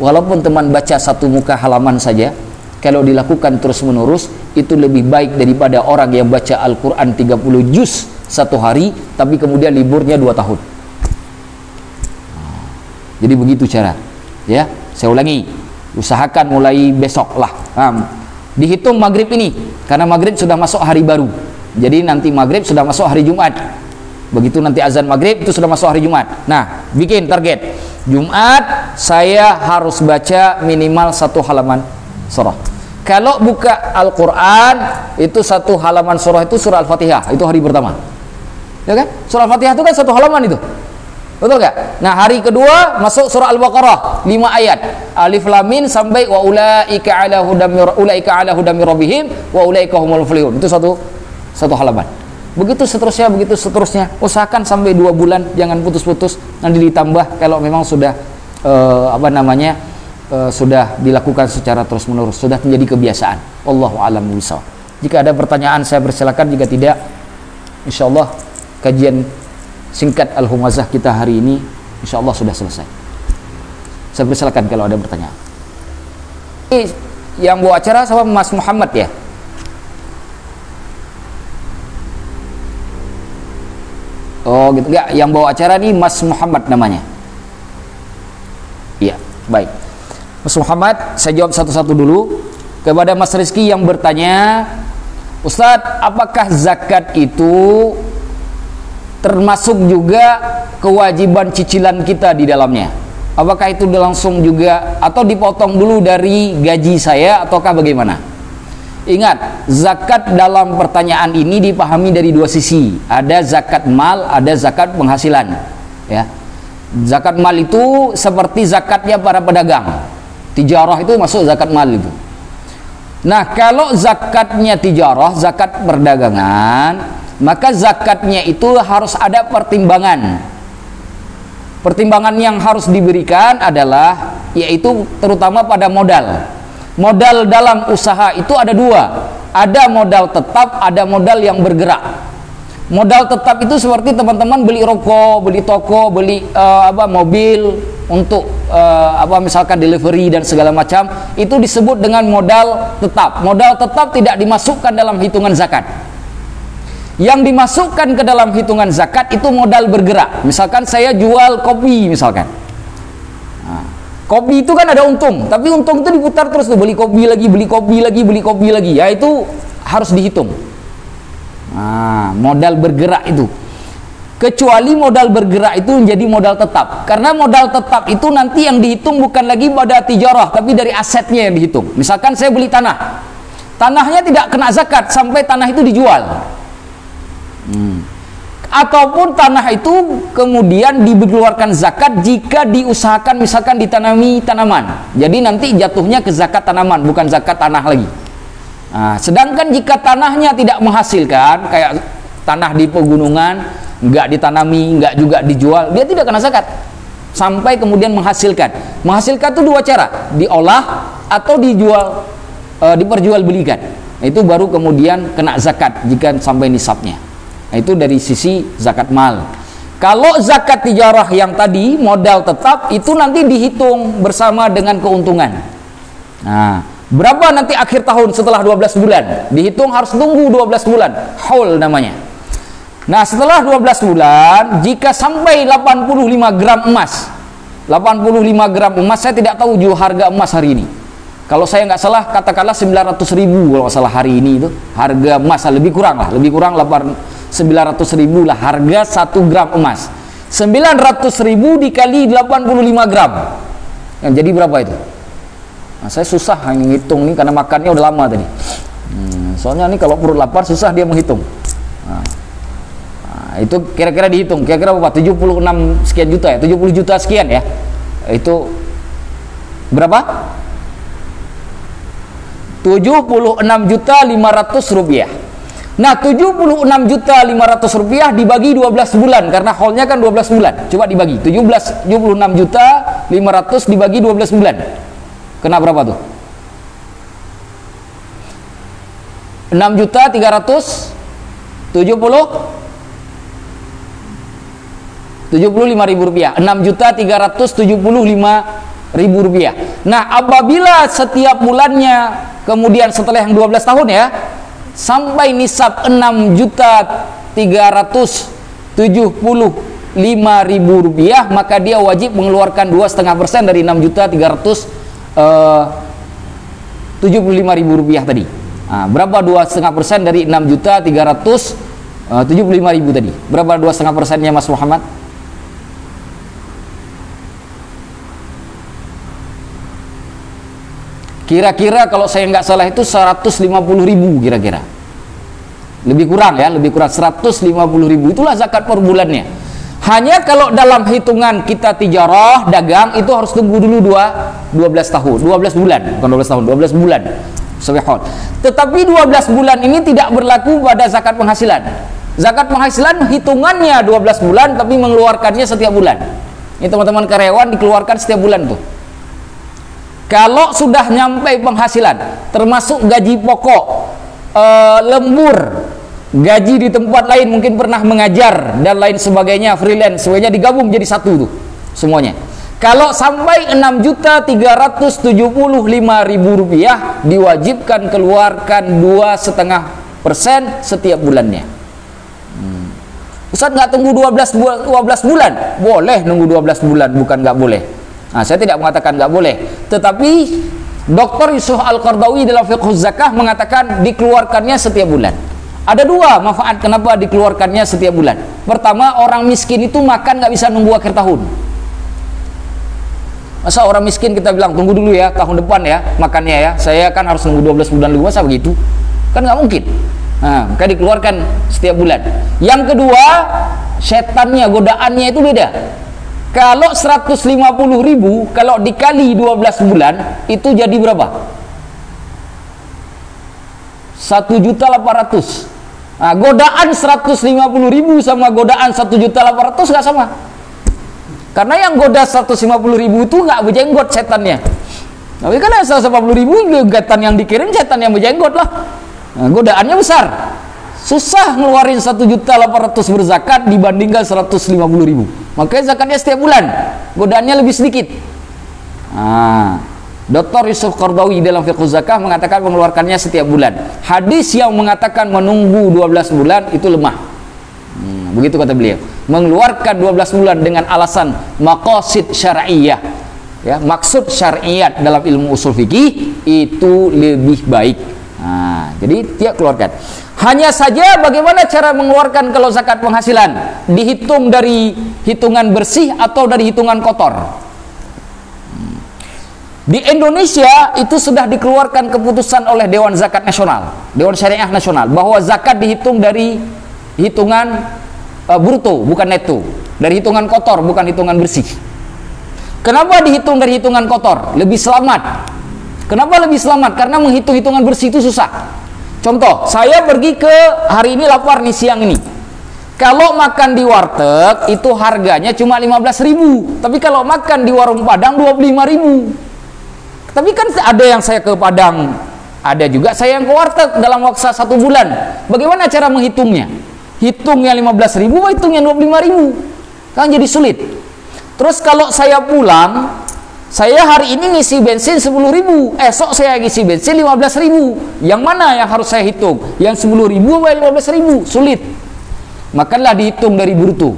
A: Walaupun teman baca 1 muka halaman saja, kalau dilakukan terus menerus itu lebih baik daripada orang yang baca Al-Quran 30 juz 1 hari tapi kemudian liburnya 2 tahun. Jadi begitu cara, ya. Saya ulangi, usahakan mulai besok lah. Dihitung maghrib ini, karena maghrib sudah masuk hari baru. Jadi nanti maghrib sudah masuk hari Jumat. Begitu nanti azan maghrib itu sudah masuk hari Jumat. Nah, bikin target. Jumat saya harus baca minimal 1 halaman surah. Kalau buka Al-Quran itu 1 halaman surah itu surah Al-Fatihah, itu hari pertama. Ya kan? Surah Al-Fatihah itu kan 1 halaman itu. Betul gak? Nah hari kedua masuk surah Al-Baqarah 5 ayat, Alif Lam Mim sampai wa ulaika ala hudam mir rabbihim wa ulaika humul muflihun. Itu satu halaman. Begitu seterusnya. Usahakan sampai 2 bulan, jangan putus-putus. Nanti ditambah kalau memang sudah sudah dilakukan secara terus-menerus, sudah menjadi kebiasaan. Wallahu a'lam bishawab. Jika ada pertanyaan saya persilakan, jika tidak insyaallah kajian singkat Al-Humazah kita hari ini insyaallah sudah selesai. Saya persilakan kalau ada pertanyaan. Yang bawa acara sama Mas Muhammad ya? Oh gitu. Enggak, yang bawa acara nih Mas Muhammad namanya. Iya, baik. Mas Muhammad, saya jawab satu-satu dulu. Kepada Mas Rizky yang bertanya, Ustadz, apakah zakat itu termasuk juga kewajiban cicilan kita di dalamnya? Apakah itu langsung juga atau dipotong dulu dari gaji saya ataukah bagaimana? Ingat, zakat dalam pertanyaan ini dipahami dari 2 sisi. Ada zakat mal, ada zakat penghasilan. Ya. Zakat mal itu seperti zakatnya para pedagang. Tijarah itu masuk zakat mal itu. Nah, kalau zakatnya tijarah, zakat perdagangan, maka zakatnya itu harus ada pertimbangan. Pertimbangan yang harus diberikan adalah yaitu terutama pada modal. Modal dalam usaha itu ada 2. Ada modal tetap, ada modal yang bergerak. Modal tetap itu seperti teman-teman beli rokok, beli toko, beli mobil untuk misalkan delivery dan segala macam, itu disebut dengan modal tetap. Modal tetap tidak dimasukkan dalam hitungan zakat. Yang dimasukkan ke dalam hitungan zakat itu modal bergerak. Misalkan saya jual kopi misalkan. Nah, kopi itu kan ada untung, tapi untung itu diputar terus tuh, beli kopi lagi, beli kopi lagi, beli kopi lagi. Ya itu harus dihitung. Nah, modal bergerak itu. kecuali modal bergerak itu menjadi modal tetap. Karena modal tetap itu nanti yang dihitung bukan lagi pada tijarah, tapi dari asetnya yang dihitung. Misalkan saya beli tanah, tanahnya tidak kena zakat sampai tanah itu dijual. Ataupun tanah itu kemudian dikeluarkan zakat jika diusahakan misalkan ditanami tanaman. Jadi nanti jatuhnya ke zakat tanaman, bukan zakat tanah lagi. Nah, sedangkan jika tanahnya tidak menghasilkan, kayak tanah di pegunungan, nggak ditanami, nggak juga dijual, dia tidak kena zakat sampai kemudian menghasilkan. Menghasilkan itu dua cara, diolah atau dijual, diperjualbelikan. Itu baru kemudian kena zakat jika sampai nisabnya. Nah, itu dari sisi zakat mal. Kalau zakat tijarah yang tadi modal tetap itu nanti dihitung bersama dengan keuntungan. Nah, berapa nanti akhir tahun setelah 12 bulan? Dihitung harus tunggu 12 bulan, haul namanya. Nah, setelah 12 bulan, jika sampai 85 gram emas, 85 gram emas, saya tidak tahu jual harga emas hari ini. Kalau saya nggak salah, katakanlah 900.000 kalau nggak salah hari ini itu harga emas, lebih kurang 900.000 lah harga 1 gram emas. 900.000 dikali 85 gram, yang jadi berapa itu? Nah, saya susah ngitung nih karena makannya udah lama tadi. Soalnya nih kalau perut lapar susah dia menghitung. Itu kira-kira dihitung, kira-kira berapa? 76 sekian juta ya, 70 juta sekian ya. Itu berapa? 76.500.000 rupiah. Nah, 76.500.000 rupiah dibagi 12 bulan karena haulnya kan 12 bulan. Coba dibagi 76.500.000 dibagi 12 bulan. Kena berapa tuh? 6.375.000 rupiah. 6.375.000 rupiah. Nah, apabila setiap bulannya kemudian setelah yang 12 tahun ya sampai nisab 6.375.000 rupiah, maka dia wajib mengeluarkan 2,5% dari 6.375.000 rupiah tadi. Nah, berapa 2,5% dari 6.375.000 tadi? Berapa 2,5%-nya Mas Muhammad? Kira-kira kalau saya nggak salah itu 150.000 kira-kira. Lebih kurang ya, lebih kurang 150.000. Itulah zakat per bulannya. Hanya kalau dalam hitungan kita tijarah, dagang, itu harus tunggu dulu 12 tahun, 12 bulan, bukan 12 tahun, 12 bulan. Tetapi 12 bulan ini tidak berlaku pada zakat penghasilan. Zakat penghasilan hitungannya 12 bulan tapi mengeluarkannya setiap bulan. Ini teman-teman karyawan dikeluarkan setiap bulan tuh. Kalau sudah nyampe penghasilan, termasuk gaji pokok, lembur, gaji di tempat lain, mungkin pernah mengajar dan lain sebagainya, freelance, semuanya digabung jadi satu tuh semuanya. Kalau sampai 6.375.000 rupiah, diwajibkan keluarkan 2,5% setiap bulannya. Ustaz nggak tunggu 12 bulan? Boleh nunggu 12 bulan, bukan nggak boleh. Nah, saya tidak mengatakan nggak boleh, tetapi Dr. Yusuf Al-Qardawi dalam Fiqh Zakah mengatakan dikeluarkannya setiap bulan. Ada dua manfaat kenapa dikeluarkannya setiap bulan. Pertama, orang miskin itu makan nggak bisa nunggu akhir tahun. Masa orang miskin kita bilang tunggu dulu ya tahun depan ya makannya ya, saya kan harus nunggu 12 bulan dulu, masa begitu? Kan nggak mungkin. Nah, maka dikeluarkan setiap bulan. Yang kedua, setannya, godaannya itu beda. Kalau 150.000 kalau dikali 12 bulan itu jadi berapa? 1.800.000. Nah, godaan 150.000 sama godaan 1.800.000 nggak sama. Karena yang goda 150.000 itu nggak berjenggot setannya. Tapi kan 150.000 gugatan yang dikirim setan yang berjenggot lah. Nah, godaannya besar. Susah ngeluarin 1.800.000 berzakat dibandingkan 150.000. Makanya zakatnya setiap bulan, godaannya lebih sedikit. Nah, Dr. Yusuf Qardawi dalam Fiqh Zakah mengatakan mengeluarkannya setiap bulan. Hadis yang mengatakan menunggu 12 bulan itu lemah. Begitu kata beliau. Mengeluarkan 12 bulan dengan alasan maqasid syar'iyyah. Ya, maksud syariat dalam ilmu usul fikih itu lebih baik. Nah, jadi dia keluarkan. Hanya saja bagaimana cara mengeluarkan kalau zakat penghasilan? Dihitung dari hitungan bersih atau dari hitungan kotor? Di Indonesia itu sudah dikeluarkan keputusan oleh Dewan Zakat Nasional, Dewan Syariah Nasional, bahwa zakat dihitung dari hitungan bruto, bukan neto, dari hitungan kotor, bukan hitungan bersih. Kenapa dihitung dari hitungan kotor? Lebih selamat. Kenapa lebih selamat? Karena menghitung hitungan bersih itu susah. Contoh, saya pergi ke hari ini lapar nih siang ini. Kalau makan di warteg itu harganya cuma 15.000. Tapi kalau makan di warung Padang 25.000. Tapi kan ada yang saya ke Padang, ada juga saya yang ke warteg dalam waktu 1 bulan. Bagaimana cara menghitungnya? Hitungnya 15.000, hitungnya 25.000. Kan jadi sulit. Terus kalau saya pulang, saya hari ini ngisi bensin 10.000, esok saya ngisi bensin 15.000. Yang mana yang harus saya hitung? Yang 10.000 atau 15.000? Sulit. Makalah dihitung dari bruto.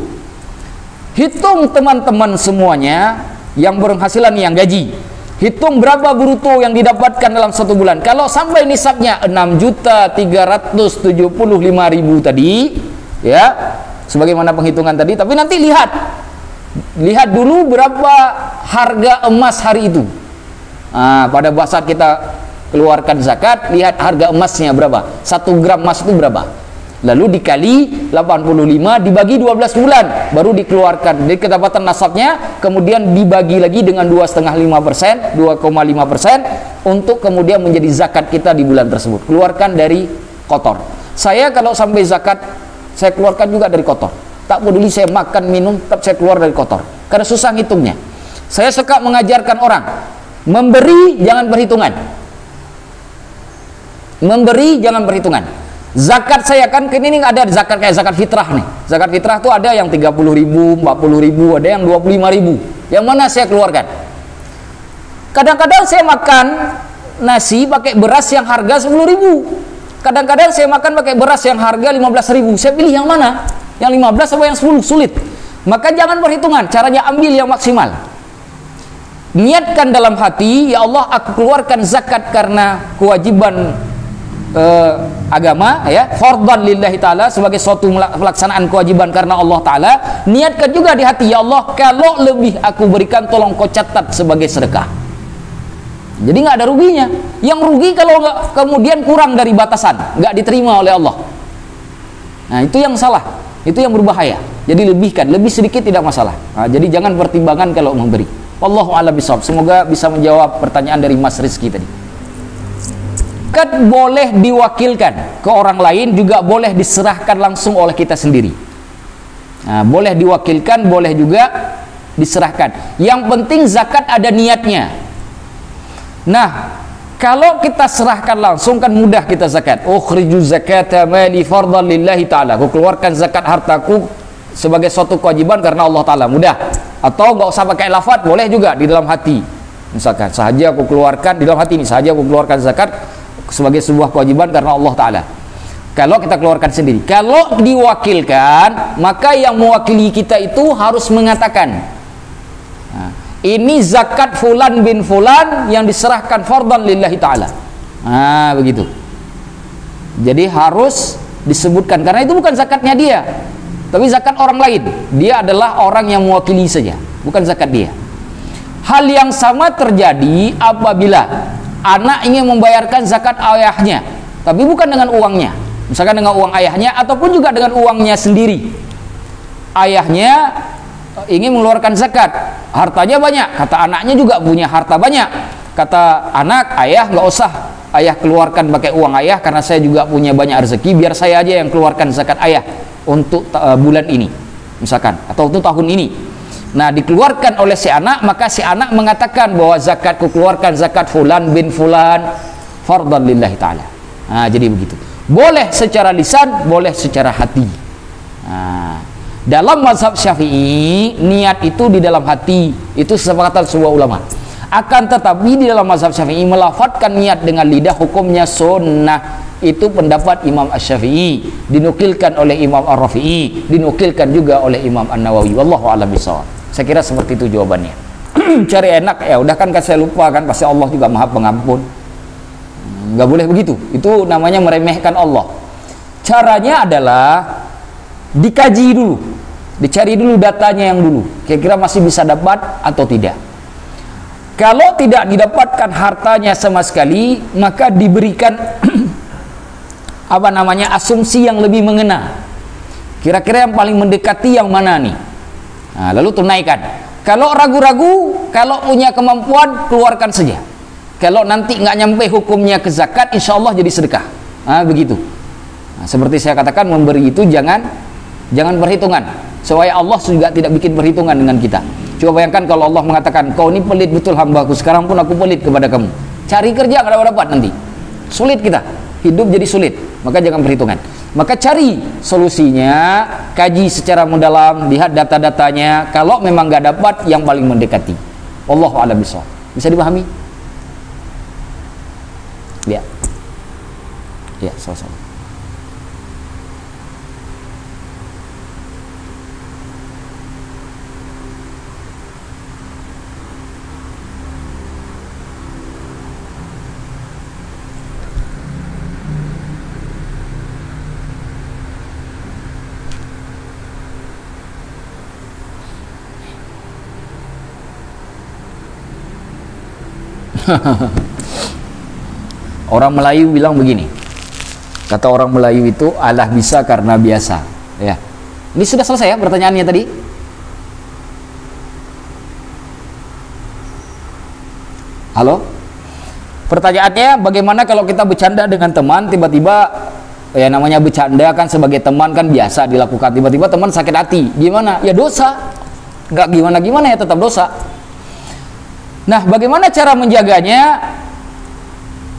A: Hitung teman-teman semuanya yang berpenghasilan yang gaji. Hitung berapa bruto yang didapatkan dalam 1 bulan. Kalau sampai nisabnya 6.375.000 tadi, ya, sebagaimana penghitungan tadi. Tapi nanti lihat dulu berapa harga emas hari itu. Pada saat kita keluarkan zakat, lihat harga emasnya berapa. 1 gram emas itu berapa. Lalu dikali 85 dibagi 12 bulan baru dikeluarkan dari kedapatan nasabnya, kemudian dibagi lagi dengan 2,5%, 2,5% untuk kemudian menjadi zakat kita di bulan tersebut. Keluarkan dari kotor. Saya kalau sampai zakat, saya keluarkan juga dari kotor. Tak peduli saya makan, minum, tetap saya keluar dari kotor. Karena susah ngitungnya. Saya suka mengajarkan orang, memberi jangan perhitungan. Memberi jangan perhitungan. Zakat saya kan, ini ada zakat kayak zakat fitrah nih. Zakat fitrah tuh ada yang 30.000, 40.000, ada yang 25.000. Yang mana saya keluarkan? Kadang-kadang saya makan nasi pakai beras yang harga 10.000. Kadang-kadang saya makan pakai beras yang harga 15.000. Saya pilih yang mana? Yang 15 atau yang 10? Sulit. Maka jangan perhitungan, caranya ambil yang maksimal. Niatkan dalam hati, ya Allah, aku keluarkan zakat karena kewajiban agama, ya, fardhan lillahi ta'ala, sebagai suatu pelaksanaan kewajiban karena Allah ta'ala. Niatkan juga di hati, ya Allah, kalau lebih aku berikan, tolong kau catat sebagai sedekah. Jadi nggak ada ruginya. Yang rugi kalau nggak kemudian kurang dari batasan, nggak diterima oleh Allah. Nah, itu yang salah, itu yang berbahaya. Jadi lebihkan, lebih sedikit tidak masalah. Nah, jadi jangan pertimbangan kalau memberi. Wallahu a'lam bishawab. Semoga bisa menjawab pertanyaan dari Mas Rizky tadi. Zakat boleh diwakilkan ke orang lain, juga boleh diserahkan langsung oleh kita sendiri. Nah, boleh diwakilkan, boleh juga diserahkan. Yang penting zakat ada niatnya. Nah, kalau kita serahkan langsung kan mudah kita zakat. Ukhriju zakata mali fardhan lillahi ta'ala. Aku keluarkan zakat hartaku sebagai suatu kewajiban karena Allah Ta'ala. Mudah. Atau nggak usah pakai lafaz, boleh juga di dalam hati. Misalkan, sahaja aku keluarkan di dalam hati ini, sahaja aku keluarkan zakat sebagai sebuah kewajiban karena Allah Ta'ala. Kalau kita keluarkan sendiri. Kalau diwakilkan, maka yang mewakili kita itu harus mengatakan, nah, ini zakat fulan bin fulan yang diserahkan fardhan lillahi ta'ala. Nah, begitu. Jadi harus disebutkan, karena itu bukan zakatnya dia, tapi zakat orang lain. Dia adalah orang yang mewakili saja, bukan zakat dia. Hal yang sama terjadi apabila anak ingin membayarkan zakat ayahnya, tapi bukan dengan uangnya. Misalkan dengan uang ayahnya, ataupun juga dengan uangnya sendiri. Ayahnya ingin mengeluarkan zakat, hartanya banyak, kata anaknya juga punya harta banyak. Kata anak, ayah nggak usah ayah keluarkan pakai uang ayah, karena saya juga punya banyak rezeki, biar saya aja yang keluarkan zakat ayah untuk bulan ini, misalkan, atau untuk tahun ini. Nah, dikeluarkan oleh si anak, maka si anak mengatakan bahwa zakatku keluarkan zakat fulan bin fulan fardhan lillahi ta'ala. Nah, jadi begitu. Boleh secara lisan, boleh secara hati. Nah, dalam mazhab Syafi'i, niat itu di dalam hati, itu kesepakatan semua ulama. Akan tetapi di dalam mazhab Syafi'i, melafadzkan niat dengan lidah hukumnya sunnah. Itu pendapat Imam Asy-Syafi'i, dinukilkan oleh Imam Ar-Rafi'i, dinukilkan juga oleh Imam An-Nawawi. Wallahu a'lam bishawab. Saya kira seperti itu jawabannya. Cari enak, ya udah kan saya lupa kan, pasti Allah juga Maha Pengampun. Nggak boleh begitu. Itu namanya meremehkan Allah. Caranya adalah dikaji dulu, dicari dulu datanya yang dulu, kira-kira masih bisa dapat atau tidak. Kalau tidak didapatkan hartanya sama sekali, maka diberikan apa namanya, asumsi yang lebih mengena. Kira-kira yang paling mendekati yang mana nih? Nah, lalu tunaikan. Kalau ragu-ragu, kalau punya kemampuan, keluarkan saja. Kalau nanti nggak nyampe hukumnya ke zakat, insya Allah jadi sedekah. Nah, begitu. Nah, seperti saya katakan, memberi itu jangan perhitungan, supaya Allah juga tidak bikin perhitungan dengan kita. Coba bayangkan kalau Allah mengatakan, kau ini pelit betul hambaku, sekarang pun aku pelit kepada kamu. Cari kerja nggak dapat nanti. Sulit kita, hidup jadi sulit. Maka jangan perhitungan. Maka cari solusinya, kaji secara mendalam, lihat data-datanya. Kalau memang nggak dapat, yang paling mendekati. Wallahu a'lam bishawab. Bisa dipahami? Ya, ya, sama-sama. Orang Melayu bilang begini, kata orang Melayu itu, Allah bisa karena biasa. Ya, ini sudah selesai ya pertanyaannya tadi. Halo, pertanyaannya bagaimana kalau kita bercanda dengan teman, tiba-tiba, ya namanya bercanda kan sebagai teman kan biasa dilakukan, tiba-tiba teman sakit hati, gimana? Ya dosa, nggak gimana-gimana ya, tetap dosa. Nah, bagaimana cara menjaganya?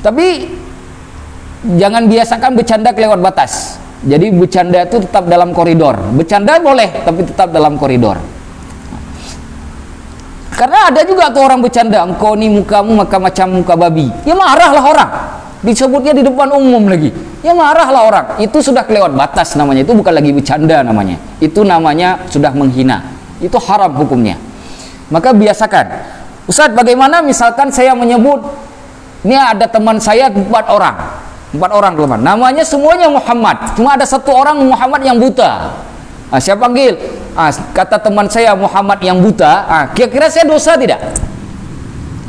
A: Tapi jangan biasakan bercanda kelewat batas. Jadi bercanda itu tetap dalam koridor. Bercanda boleh, tapi tetap dalam koridor. Karena ada juga tuh orang bercanda, engkau nih mukamu maka macam muka babi. Ya marahlah orang. Disebutnya di depan umum lagi. Ya marahlah orang. Itu sudah kelewat batas namanya. Itu bukan lagi bercanda namanya. Itu namanya sudah menghina. Itu haram hukumnya. Maka biasakan. Ustaz, bagaimana misalkan saya menyebut, ini ada teman saya 4 orang teman, namanya semuanya Muhammad, cuma ada 1 orang Muhammad yang buta. Nah, saya panggil, kata teman saya Muhammad yang buta, kira-kira saya dosa tidak?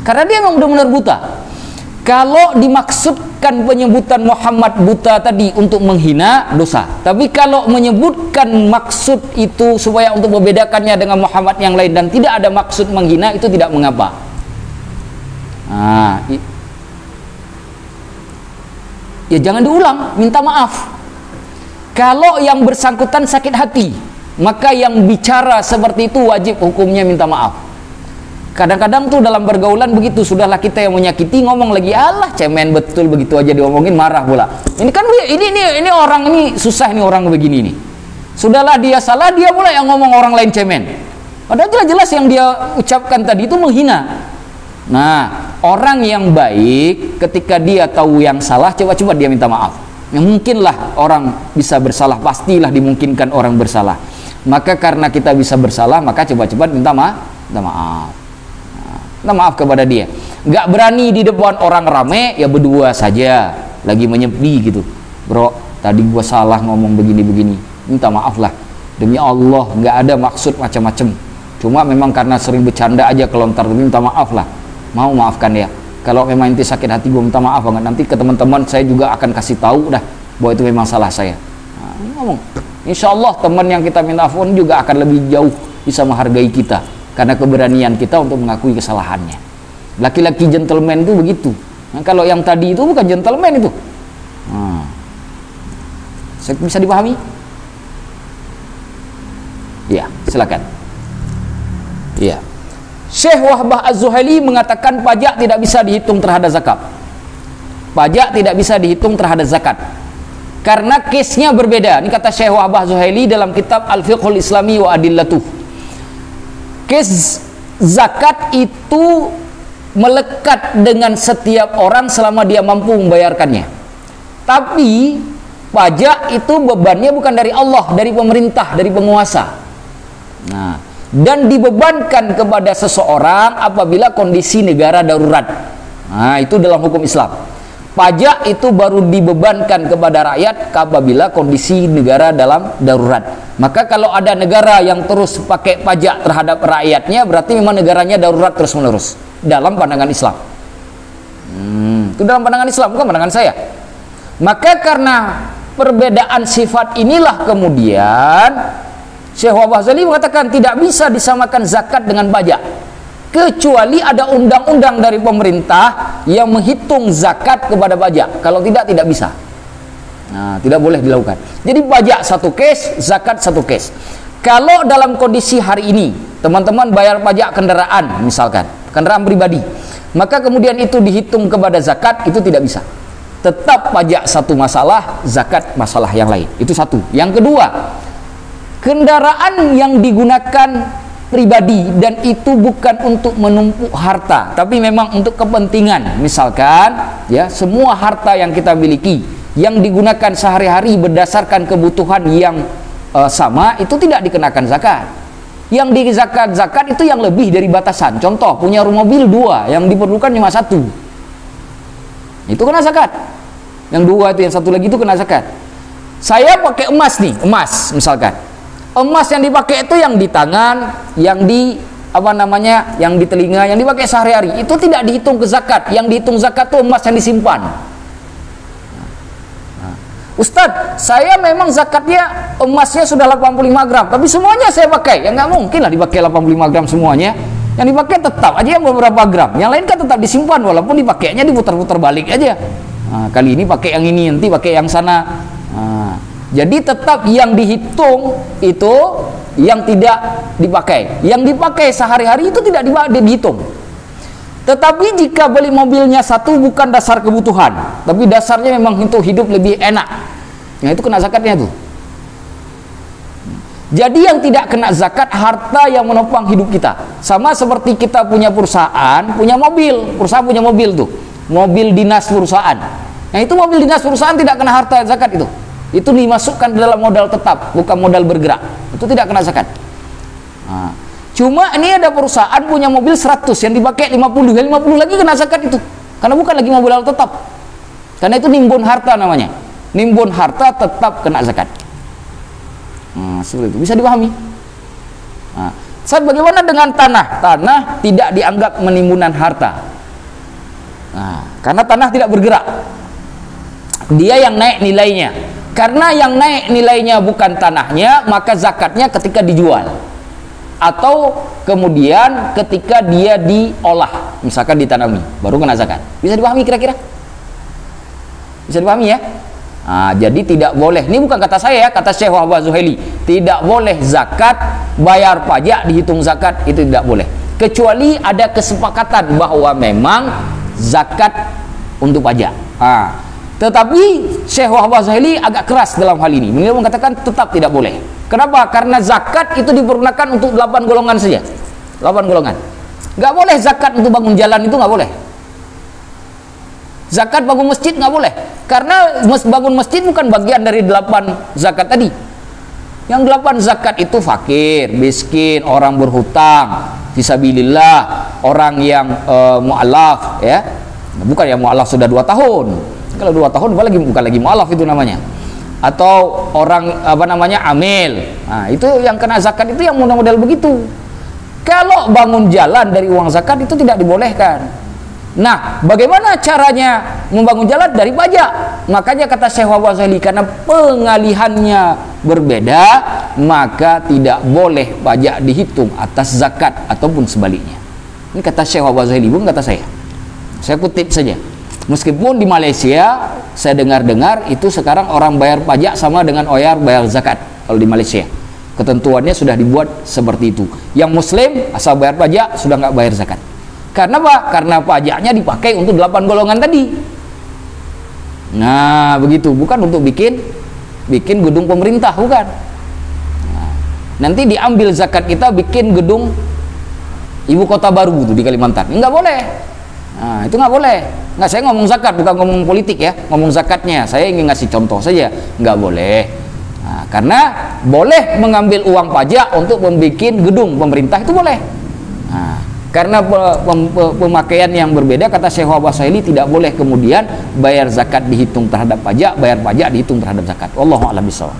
A: Karena dia memang benar-benar buta. Kalau dimaksudkan penyebutan Muhammad buta tadi untuk menghina, dosa. Tapi kalau menyebutkan maksud itu supaya untuk membedakannya dengan Muhammad yang lain dan tidak ada maksud menghina, itu tidak mengapa. Ya jangan diulang, minta maaf. Kalau yang bersangkutan sakit hati, maka yang bicara seperti itu wajib hukumnya minta maaf. Kadang-kadang tuh dalam pergaulan begitu, sudahlah kita yang menyakiti, ngomong lagi, alah cemen betul, begitu aja diomongin marah pula. Ini kan ini orang ini susah nih, orang begini nih. Sudahlah dia salah, dia pula yang ngomong orang lain cemen. Padahal jelas-jelas yang dia ucapkan tadi itu menghina. Nah, orang yang baik ketika dia tahu yang salah, coba-coba dia minta maaf. Ya mungkinlah orang bisa bersalah, pastilah dimungkinkan orang bersalah. Maka karena kita bisa bersalah, maka coba-coba minta maaf. Minta maaf kepada dia. Nggak berani di depan orang rame, ya berdua saja, lagi menyepi gitu. Bro, tadi gua salah ngomong begini-begini, minta maaf lah. Demi Allah, nggak ada maksud macam-macam. Cuma memang karena sering bercanda aja, kalau ntar minta maaf lah. Mau maafkan ya. Kalau memang inti sakit hati, gua minta maaf banget. Nanti ke teman-teman saya juga akan kasih tahu dah bahwa itu memang salah saya. Nah, ngomong. Insya Allah teman yang kita minta ampun juga akan lebih jauh bisa menghargai kita. Karena keberanian kita untuk mengakui kesalahannya. Laki-laki gentleman itu begitu. Nah, kalau yang tadi itu bukan gentleman itu. Nah, bisa dipahami? Ya, silakan. Ya. Syekh Wahbah Az-Zuhaili mengatakan pajak tidak bisa dihitung terhadap zakat. Pajak tidak bisa dihitung terhadap zakat. Karena case-nya berbeda. Ini kata Syekh Wahbah Az-Zuhaili dalam kitab Al-Fiqhul Islami wa Adillatuh. Case zakat itu melekat dengan setiap orang selama dia mampu membayarkannya. Tapi pajak itu bebannya bukan dari Allah, dari pemerintah, dari penguasa. Nah, dan dibebankan kepada seseorang apabila kondisi negara darurat. Nah, itu dalam hukum Islam. Pajak itu baru dibebankan kepada rakyat apabila kondisi negara dalam darurat. Maka kalau ada negara yang terus pakai pajak terhadap rakyatnya, berarti memang negaranya darurat terus-menerus dalam pandangan Islam. Itu dalam pandangan Islam, bukan pandangan saya. Maka karena perbedaan sifat inilah kemudian Syekh Wahbah Ghazali mengatakan tidak bisa disamakan zakat dengan pajak, kecuali ada undang-undang dari pemerintah yang menghitung zakat kepada pajak. Kalau tidak, tidak bisa. Nah, tidak boleh dilakukan. Jadi pajak satu case, zakat satu case. Kalau dalam kondisi hari ini teman-teman bayar pajak kendaraan, misalkan kendaraan pribadi, maka kemudian itu dihitung kepada zakat, itu tidak bisa. Tetap pajak satu masalah, zakat masalah yang lain. Itu satu. Yang kedua, kendaraan yang digunakan pribadi dan itu bukan untuk menumpuk harta, tapi memang untuk kepentingan. Misalkan ya, semua harta yang kita miliki yang digunakan sehari-hari berdasarkan kebutuhan yang sama, itu tidak dikenakan zakat. Yang di zakat itu yang lebih dari batasan. Contoh, punya rumah mobil 2, yang diperlukan cuma 1, itu kena zakat. Yang 2 itu, yang 1 lagi itu kena zakat. Saya pakai emas nih, emas misalkan. Emas yang dipakai itu yang di tangan, yang di yang di telinga, yang dipakai sehari-hari, itu tidak dihitung ke zakat. Yang dihitung zakat itu emas yang disimpan. Ustadz, saya memang zakatnya emasnya sudah 85 gram, tapi semuanya saya pakai. Ya nggak mungkin lah dipakai 85 gram semuanya. Yang dipakai tetap aja yang beberapa gram. Yang lain kan tetap disimpan, walaupun dipakainya diputar-putar balik aja. Nah, kali ini pakai yang ini, nanti pakai yang sana. Nah, jadi tetap yang dihitung itu yang tidak dipakai. Yang dipakai sehari-hari itu tidak dihitung. Tetapi jika beli mobilnya 1 bukan dasar kebutuhan, tapi dasarnya memang untuk hidup lebih enak, nah itu kena zakatnya tuh. Jadi yang tidak kena zakat harta yang menopang hidup kita. Sama seperti kita punya perusahaan, punya mobil, perusahaan punya mobil tuh, mobil dinas perusahaan. Nah itu mobil dinas perusahaan tidak kena harta zakat itu. Itu dimasukkan dalam modal tetap, bukan modal bergerak. Itu tidak kena zakat. Nah, cuma ini ada perusahaan punya mobil 100 yang dipakai 50, 50 lagi kena zakat itu. Karena bukan lagi modal tetap. Karena itu nimbun harta namanya. Nimbun harta tetap kena zakat. Nah, seperti itu. Bisa dipahami? Nah, bagaimana dengan tanah? Tanah tidak dianggap menimbunan harta. Nah, karena tanah tidak bergerak. Dia yang naik nilainya. Karena yang naik nilainya bukan tanahnya, maka zakatnya ketika dijual atau kemudian ketika dia diolah, misalkan ditanami, baru kena zakat. Bisa dipahami kira-kira? Bisa dipahami ya? Nah, jadi tidak boleh, ini bukan kata saya ya, kata Syekh Wahbah Zuhaili, tidak boleh zakat, bayar pajak dihitung zakat, itu tidak boleh. Kecuali ada kesepakatan bahwa memang zakat untuk pajak. Nah, tetapi Syekh Wahbah Zuhaili agak keras dalam hal ini. Beliau mengatakan tetap tidak boleh. Kenapa? Karena zakat itu dipergunakan untuk 8 golongan saja. 8 golongan. Nggak boleh zakat untuk bangun jalan, itu nggak boleh. Zakat bangun masjid nggak boleh. Karena bangun masjid bukan bagian dari 8 zakat tadi. Yang 8 zakat itu fakir, miskin, orang berhutang, fisabilillah, orang yang mu'alaf, ya. Bukan yang mu'alaf sudah 2 tahun. Kalau 2 tahun bukan lagi mu'alaf itu namanya. Atau orang amil. Nah, itu yang kena zakat itu yang model-model begitu. Kalau bangun jalan dari uang zakat itu tidak dibolehkan. Nah, bagaimana caranya membangun jalan? Dari pajak. Makanya kata Syekh Wahbah Zuhaili, karena pengalihannya berbeda, maka tidak boleh pajak dihitung atas zakat ataupun sebaliknya. Ini kata Syekh Wahbah Zuhaili, bukan kata saya. Saya kutip saja. Meskipun di Malaysia saya dengar-dengar itu sekarang orang bayar pajak sama dengan orang bayar zakat. Kalau di Malaysia ketentuannya sudah dibuat seperti itu. Yang Muslim asal bayar pajak sudah nggak bayar zakat. Karena apa? Karena pajaknya dipakai untuk 8 golongan tadi. Nah begitu, bukan untuk bikin gedung pemerintah, bukan. Nah, nanti diambil zakat kita bikin gedung ibu kota baru tuh di Kalimantan. Nggak boleh. Nah itu nggak boleh. Nggak, saya ngomong zakat, bukan ngomong politik ya, ngomong zakatnya. Saya ingin ngasih contoh saja, nggak boleh. Nah, karena boleh mengambil uang pajak untuk membuat gedung pemerintah, itu boleh. Nah, Karena pemakaian yang berbeda, kata Syekh Wabasaili, tidak boleh kemudian bayar zakat dihitung terhadap pajak, bayar pajak dihitung terhadap zakat. Wallahu a'lam bishawab.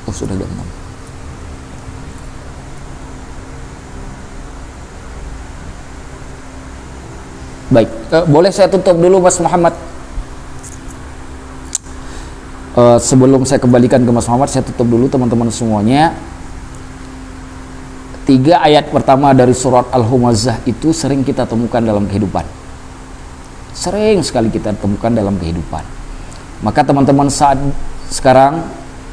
A: Oh, sudah jam 6. Baik, boleh saya tutup dulu Mas Muhammad? Sebelum saya kembalikan ke Mas Muhammad, saya tutup dulu teman-teman semuanya. 3 ayat pertama dari surat Al-Humazah itu sering kita temukan dalam kehidupan. Sering sekali kita temukan dalam kehidupan. Maka teman-teman saat sekarang,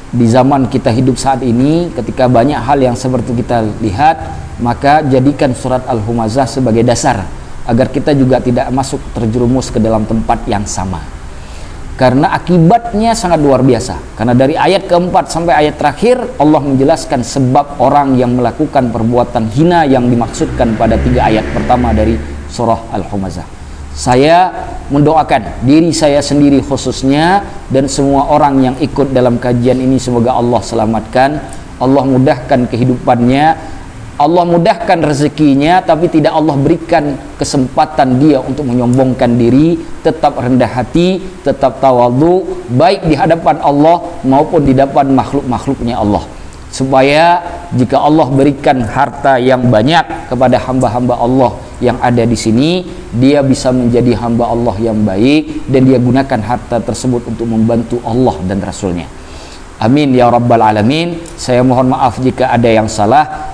A: di zaman kita hidup saat ini, ketika banyak hal yang seperti kita lihat, maka jadikan surat Al-Humazah sebagai dasar agar kita juga tidak masuk terjerumus ke dalam tempat yang sama. Karena akibatnya sangat luar biasa. Karena dari ayat keempat sampai ayat terakhir, Allah menjelaskan sebab orang yang melakukan perbuatan hina yang dimaksudkan pada 3 ayat pertama dari surah Al-Humazah. Saya mendoakan diri saya sendiri khususnya dan semua orang yang ikut dalam kajian ini, semoga Allah selamatkan, Allah mudahkan kehidupannya, Allah mudahkan rezekinya, tapi tidak Allah berikan kesempatan dia untuk menyombongkan diri, tetap rendah hati, tetap tawadhu, baik di hadapan Allah maupun di hadapan makhluk-makhluknya Allah. Supaya jika Allah berikan harta yang banyak kepada hamba-hamba Allah yang ada di sini, dia bisa menjadi hamba Allah yang baik dan dia gunakan harta tersebut untuk membantu Allah dan Rasulnya. Amin ya rabbal alamin. Saya mohon maaf jika ada yang salah.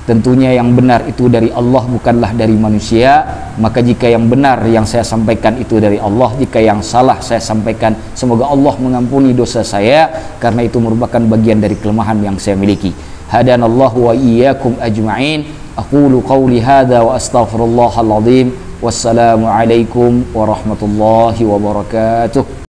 A: Tentunya yang benar itu dari Allah, bukanlah dari manusia. Maka jika yang benar yang saya sampaikan itu dari Allah, jika yang salah saya sampaikan, semoga Allah mengampuni dosa saya, karena itu merupakan bagian dari kelemahan yang saya miliki. Hadanallahu wa iyyakum ajma'in. Aqulu qawli hadza wa astaghfirullahal azim. Wassalamu alaikum warahmatullahi wabarakatuh.